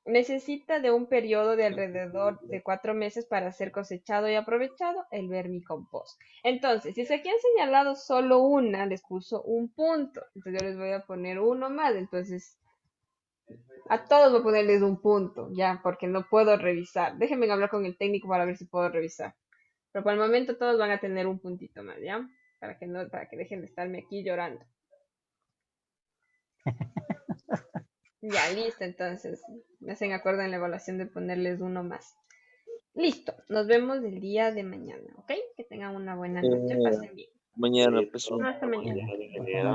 necesita de un periodo de alrededor de 4 meses para ser cosechado y aprovechado el vermicompost. Entonces, si se aquí han señalado solo una, les puso un punto. Entonces yo les voy a poner uno más. Entonces, a todos voy a ponerles un punto, ya, porque no puedo revisar. Déjenme hablar con el técnico para ver si puedo revisar. Pero por el momento todos van a tener un puntito más, ¿ya? Para que dejen de estarme aquí llorando. Ya, listo, entonces. Me hacen acuerdo en la evaluación de ponerles uno más. Listo, nos vemos el día de mañana, ¿ok? Que tengan una buena noche, pasen bien. Mañana, pues. Hasta mañana. ingeniero.